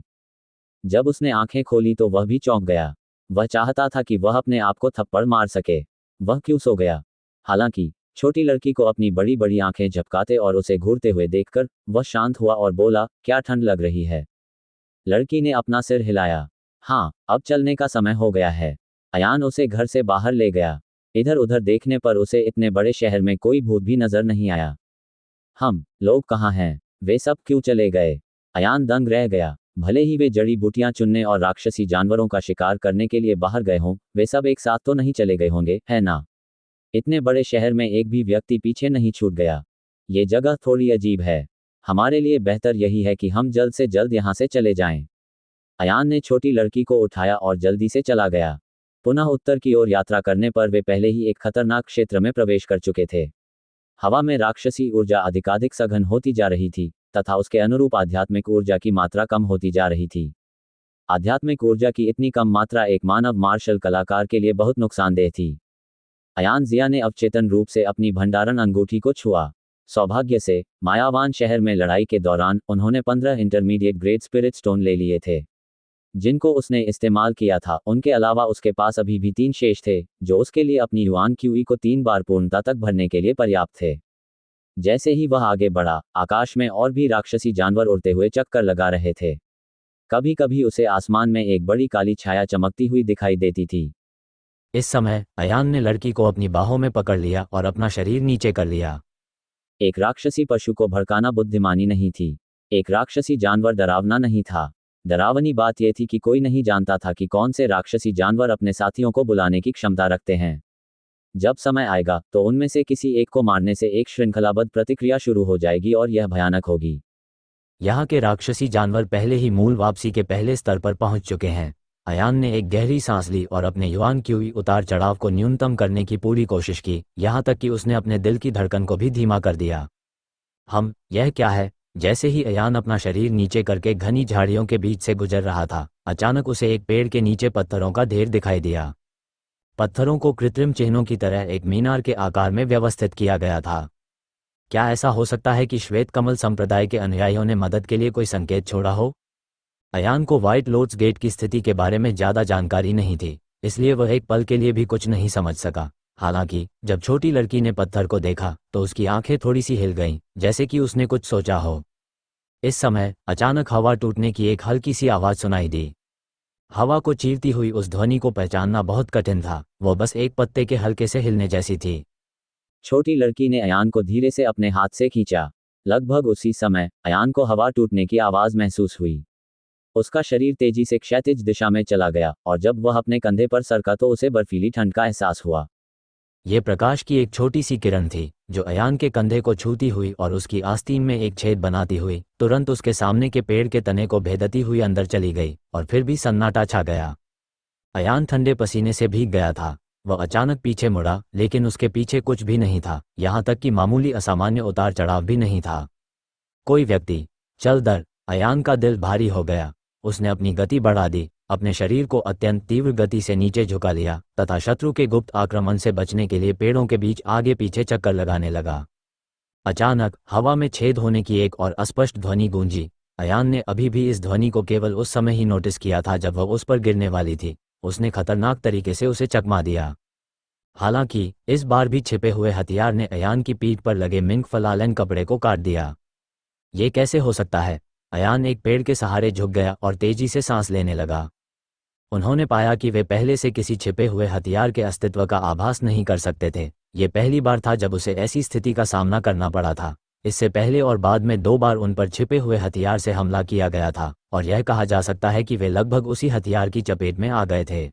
जब उसने आंखें खोली तो वह भी चौंक गया। वह चाहता था कि वह अपने आप को थप्पड़ मार सके। वह क्यों सो गया? हालांकि छोटी लड़की को अपनी बड़ी बड़ी आंखें झपकाते और उसे घूरते हुए देखकर वह शांत हुआ और बोला, क्या ठंड लग रही है? लड़की ने अपना सिर हिलाया। हाँ, अब चलने का समय हो गया है। अयान उसे घर से बाहर ले गया। इधर उधर देखने पर उसे इतने बड़े शहर में कोई भूत भी नजर नहीं आया। लोग कहाँ हैं? वे सब क्यों चले गए? अयान दंग रह गया। भले ही वे जड़ी बूटियां चुनने और राक्षसी जानवरों का शिकार करने के लिए बाहर गए हों, वे सब एक साथ तो नहीं चले गए होंगे, है ना? इतने बड़े शहर में एक भी व्यक्ति पीछे नहीं छूट गया। ये जगह थोड़ी अजीब है। हमारे लिए बेहतर यही है कि हम जल्द से जल्द यहाँ से चले जाएं। अयान ने छोटी लड़की को उठाया और जल्दी से चला गया। पुनः उत्तर की ओर यात्रा करने पर वे पहले ही एक खतरनाक क्षेत्र में प्रवेश कर चुके थे। हवा में राक्षसी ऊर्जा अधिकाधिक सघन होती जा रही थी तथा उसके अनुरूप आध्यात्मिक ऊर्जा की मात्रा कम होती जा रही थी। आध्यात्मिक ऊर्जा की इतनी कम मात्रा एक मानव मार्शल कलाकार के लिए बहुत नुकसानदेह थी। अयान जिया ने अवचेतन रूप से अपनी भंडारण अंगूठी को छुआ। सौभाग्य से मायावान शहर में लड़ाई के दौरान उन्होंने 15 इंटरमीडिएट ग्रेड स्पिरिट स्टोन ले लिए थे, जिनको उसने इस्तेमाल किया था। उनके अलावा उसके पास अभी भी 3 शेष थे, जो उसके लिए अपनी युआन क्यूई को 3 बार पूर्णता तक भरने के लिए पर्याप्त थे। जैसे ही वह आगे बढ़ा, आकाश में और भी राक्षसी जानवर उड़ते हुए चक्कर लगा रहे थे। कभी कभी उसे आसमान में एक बड़ी काली छाया चमकती हुई दिखाई देती थी। इस समय अयान ने लड़की को अपनी बाहों में पकड़ लिया और अपना शरीर नीचे कर लिया। एक राक्षसी पशु को भड़काना बुद्धिमानी नहीं थी। एक राक्षसी जानवर डरावना नहीं था। डरावनी बात यह थी कि कोई नहीं जानता था कि कौन से राक्षसी जानवर अपने साथियों को बुलाने की क्षमता रखते हैं। जब समय आएगा तो उनमें से किसी एक को मारने से एक श्रृंखलाबद्ध प्रतिक्रिया शुरू हो जाएगी और यह भयानक होगी। यहाँ के राक्षसी जानवर पहले ही मूल वापसी के पहले स्तर पर पहुंच चुके हैं। अयान ने एक गहरी सांस ली और अपने युआन क्यूई उतार चढ़ाव को न्यूनतम करने की पूरी कोशिश की, यहाँ तक कि उसने अपने दिल की धड़कन को भी धीमा कर दिया। यह क्या है? जैसे ही अयान अपना शरीर नीचे करके घनी झाड़ियों के बीच से गुजर रहा था, अचानक उसे एक पेड़ के नीचे पत्थरों का ढेर दिखाई दिया। पत्थरों को कृत्रिम चिन्हों की तरह एक मीनार के आकार में व्यवस्थित किया गया था। क्या ऐसा हो सकता है कि श्वेत कमल संप्रदाय के अनुयायियों ने मदद के लिए कोई संकेत छोड़ा हो? अयान को व्हाइट लोट्स गेट की स्थिति के बारे में ज़्यादा जानकारी नहीं थी, इसलिए वह एक पल के लिए भी कुछ नहीं समझ सका। हालांकि जब छोटी लड़की ने पत्थर को देखा तो उसकी आंखें थोड़ी सी हिल गईं, जैसे कि उसने कुछ सोचा हो। इस समय अचानक हवा टूटने की एक हल्की सी आवाज़ सुनाई दी। हवा को चीरती हुई उस ध्वनि को पहचानना बहुत कठिन था, वो बस एक पत्ते के हल्के से हिलने जैसी थी। छोटी लड़की ने अयान को धीरे से अपने हाथ से खींचा। लगभग उसी समय अयान को हवा टूटने की आवाज़ महसूस हुई। उसका शरीर तेजी से क्षैतिज दिशा में चला गया और जब वह अपने कंधे पर सरका तो उसे बर्फीली ठंड का एहसास हुआ। ये प्रकाश की एक छोटी सी किरण थी जो अयान के कंधे को छूती हुई और उसकी आस्तीन में एक छेद बनाती हुई तुरंत उसके सामने के पेड़ के तने को भेदती हुई अंदर चली गई और फिर भी सन्नाटा छा गया। अयान ठंडे पसीने से भीग गया था। वह अचानक पीछे मुड़ा, लेकिन उसके पीछे कुछ भी नहीं था, यहाँ तक कि मामूली असामान्य उतार चढ़ाव भी नहीं था। कोई व्यक्ति चल दर। अयान का दिल भारी हो गया। उसने अपनी गति बढ़ा दी, अपने शरीर को अत्यंत तीव्र गति से नीचे झुका लिया तथा शत्रु के गुप्त आक्रमण से बचने के लिए पेड़ों के बीच आगे पीछे चक्कर लगाने लगा। अचानक हवा में छेद होने की एक और अस्पष्ट ध्वनि गूंजी। अयान ने अभी भी इस ध्वनि को केवल उस समय ही नोटिस किया था जब वह उस पर गिरने वाली थी। उसने खतरनाक तरीके से उसे चकमा दिया। हालांकि इस बार भी छिपे हुए हथियार ने अयान की पीठ पर लगे मिंक फलालन कपड़े को काट दिया। ये कैसे हो सकता है? अयान एक पेड़ के सहारे झुक गया और तेजी से सांस लेने लगा। उन्होंने पाया कि वे पहले से किसी छिपे हुए हथियार के अस्तित्व का आभास नहीं कर सकते थे। ये पहली बार था जब उसे ऐसी स्थिति का सामना करना पड़ा था। इससे पहले और बाद में 2 बार उन पर छिपे हुए हथियार से हमला किया गया था और यह कहा जा सकता है कि वे लगभग उसी हथियार की चपेट में आ गए थे।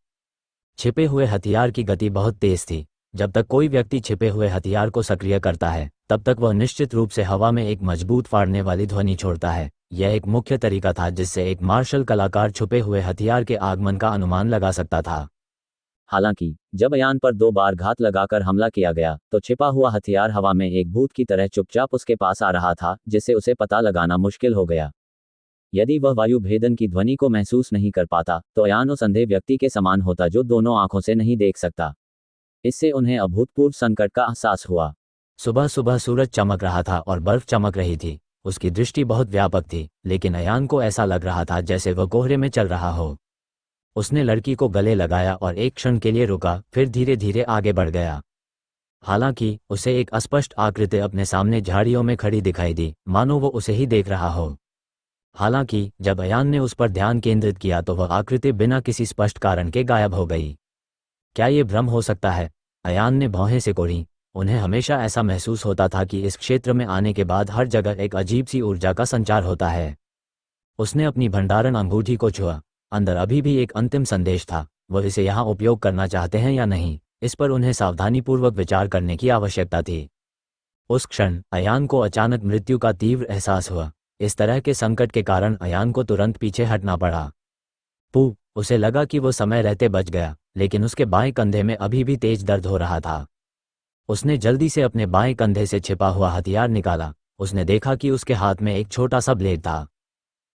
छिपे हुए हथियार की गति बहुत तेज थी। जब तक कोई व्यक्ति छिपे हुए हथियार को सक्रिय करता है तब तक वह निश्चित रूप से हवा में एक मजबूत फाड़ने वाली ध्वनि छोड़ता है। यह एक मुख्य तरीका था जिससे एक मार्शल कलाकार छुपे हुए हथियार के आगमन का अनुमान लगा सकता था। हालांकि जब अयान पर 2 बार घात लगाकर हमला किया गया तो छिपा हुआ हथियार हवा में एक भूत की तरह चुपचाप उसके पास आ रहा था, जिससे उसे पता लगाना मुश्किल हो गया। यदि वह वायु भेदन की ध्वनि को महसूस नहीं कर पाता तो अयान उस अंधे व्यक्ति के समान होता जो दोनों आंखों से नहीं देख सकता। इससे उन्हें अभूतपूर्व संकट का एहसास हुआ। सुबह सुबह सूरज चमक रहा था और बर्फ चमक रही थी। उसकी दृष्टि बहुत व्यापक थी, लेकिन अयान को ऐसा लग रहा था जैसे वह कोहरे में चल रहा हो। उसने लड़की को गले लगाया और एक क्षण के लिए रुका, फिर धीरे धीरे आगे बढ़ गया। हालांकि उसे एक अस्पष्ट आकृति अपने सामने झाड़ियों में खड़ी दिखाई दी, मानो वो उसे ही देख रहा हो। हालांकि जब अयान ने उस पर ध्यान केंद्रित किया तो वह आकृति बिना किसी स्पष्ट कारण के गायब हो गई। क्या ये भ्रम हो सकता है? अयान ने भौहें सिकोड़ी। उन्हें हमेशा ऐसा महसूस होता था कि इस क्षेत्र में आने के बाद हर जगह एक अजीब सी ऊर्जा का संचार होता है। उसने अपनी भंडारण अंगूठी को छुआ। अंदर अभी भी एक अंतिम संदेश था। वह इसे यहाँ उपयोग करना चाहते हैं या नहीं, इस पर उन्हें सावधानीपूर्वक विचार करने की आवश्यकता थी। उस क्षण अयान को अचानक मृत्यु का तीव्र एहसास हुआ। इस तरह के संकट के कारण अयान को तुरंत पीछे हटना पड़ा। उसे लगा कि वो समय रहते बच गया, लेकिन उसके बाएं कंधे में अभी भी तेज दर्द हो रहा था। उसने जल्दी से अपने बाएं कंधे से छिपा हुआ हथियार निकाला। उसने देखा कि उसके हाथ में एक छोटा सा ब्लेड था।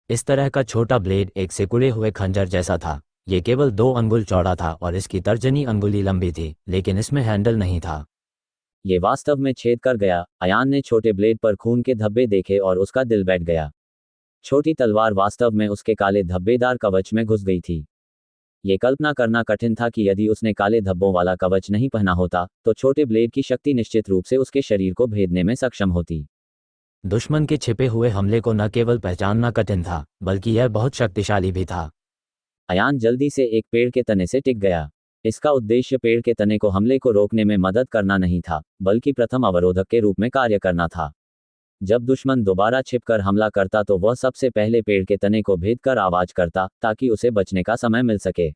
इस तरह का छोटा ब्लेड एक सिकुड़े हुए खंजर जैसा था। ये केवल 2 अंगुल चौड़ा था और इसकी तर्जनी अंगुली लंबी थी, लेकिन इसमें हैंडल नहीं था। ये वास्तव में छेद कर गया। अयान ने छोटे ब्लेड पर खून के धब्बे देखे और उसका दिल बैठ गया। छोटी तलवार वास्तव में उसके काले धब्बेदार कवच में घुस गई थी। ये कल्पना करना कठिन था कि यदि उसने काले धब्बों वाला कवच नहीं पहना होता तो छोटे ब्लेड की शक्ति निश्चित रूप से उसके शरीर को भेदने में सक्षम होती। दुश्मन के छिपे हुए हमले को न केवल पहचानना कठिन था, बल्कि यह बहुत शक्तिशाली भी था। अयान जल्दी से एक पेड़ के तने से टिक गया। इसका उद्देश्य पेड़ के तने को हमले को रोकने में मदद करना नहीं था, बल्कि प्रथम अवरोधक के रूप में कार्य करना था। जब दुश्मन दोबारा छिपकर हमला करता तो वह सबसे पहले पेड़ के तने को भेद कर आवाज करता ताकि उसे बचने का समय मिल सके।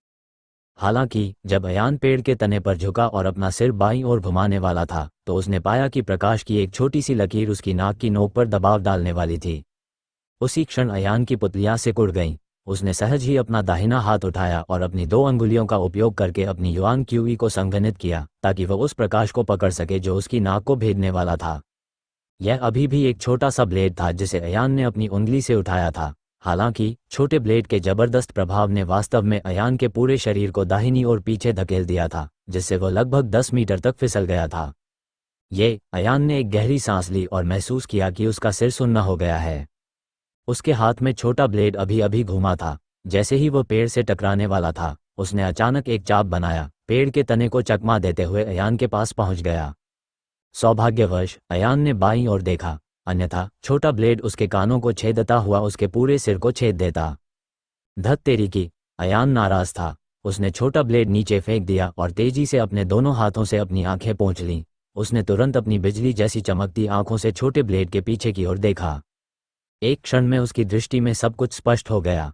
हालांकि जब अयान पेड़ के तने पर झुका और अपना सिर बाईं ओर घुमाने वाला था तो उसने पाया कि प्रकाश की एक छोटी सी लकीर उसकी नाक की नोक पर दबाव डालने वाली थी। उसी क्षण अयान की पुतलियां सिकुड़ गईं। उसने सहज ही अपना दाहिना हाथ उठाया और अपनी 2 अंगुलियों का उपयोग करके अपनी युआन क्यूई को संघनित किया ताकि वह उस प्रकाश को पकड़ सके जो उसकी नाक को भेदने वाला था। यह अभी भी एक छोटा सा ब्लेड था जिसे अयान ने अपनी उंगली से उठाया था। हालांकि छोटे ब्लेड के जबरदस्त प्रभाव ने वास्तव में अयान के पूरे शरीर को दाहिनी ओर पीछे धकेल दिया था, जिससे वह लगभग 10 मीटर तक फिसल गया था। अयान ने एक गहरी सांस ली और महसूस किया कि उसका सिर सुन्न हो गया है। उसके हाथ में छोटा ब्लेड अभी अभी घूमा था। जैसे ही वो पेड़ से टकराने वाला था, उसने अचानक एक चाप बनाया, पेड़ के तने को चकमा देते हुए अयान के पास पहुंच गया। सौभाग्यवश अयान ने बाईं ओर देखा, अन्यथा छोटा ब्लेड उसके कानों को छेदता हुआ उसके पूरे सिर को छेद देता। धत तेरी की, अयान नाराज था। उसने छोटा ब्लेड नीचे फेंक दिया और तेजी से अपने दोनों हाथों से अपनी आंखें पोंछ लीं। उसने तुरंत अपनी बिजली जैसी चमकती आंखों से छोटे ब्लेड के पीछे की ओर देखा। एक क्षण में उसकी दृष्टि में सब कुछ स्पष्ट हो गया।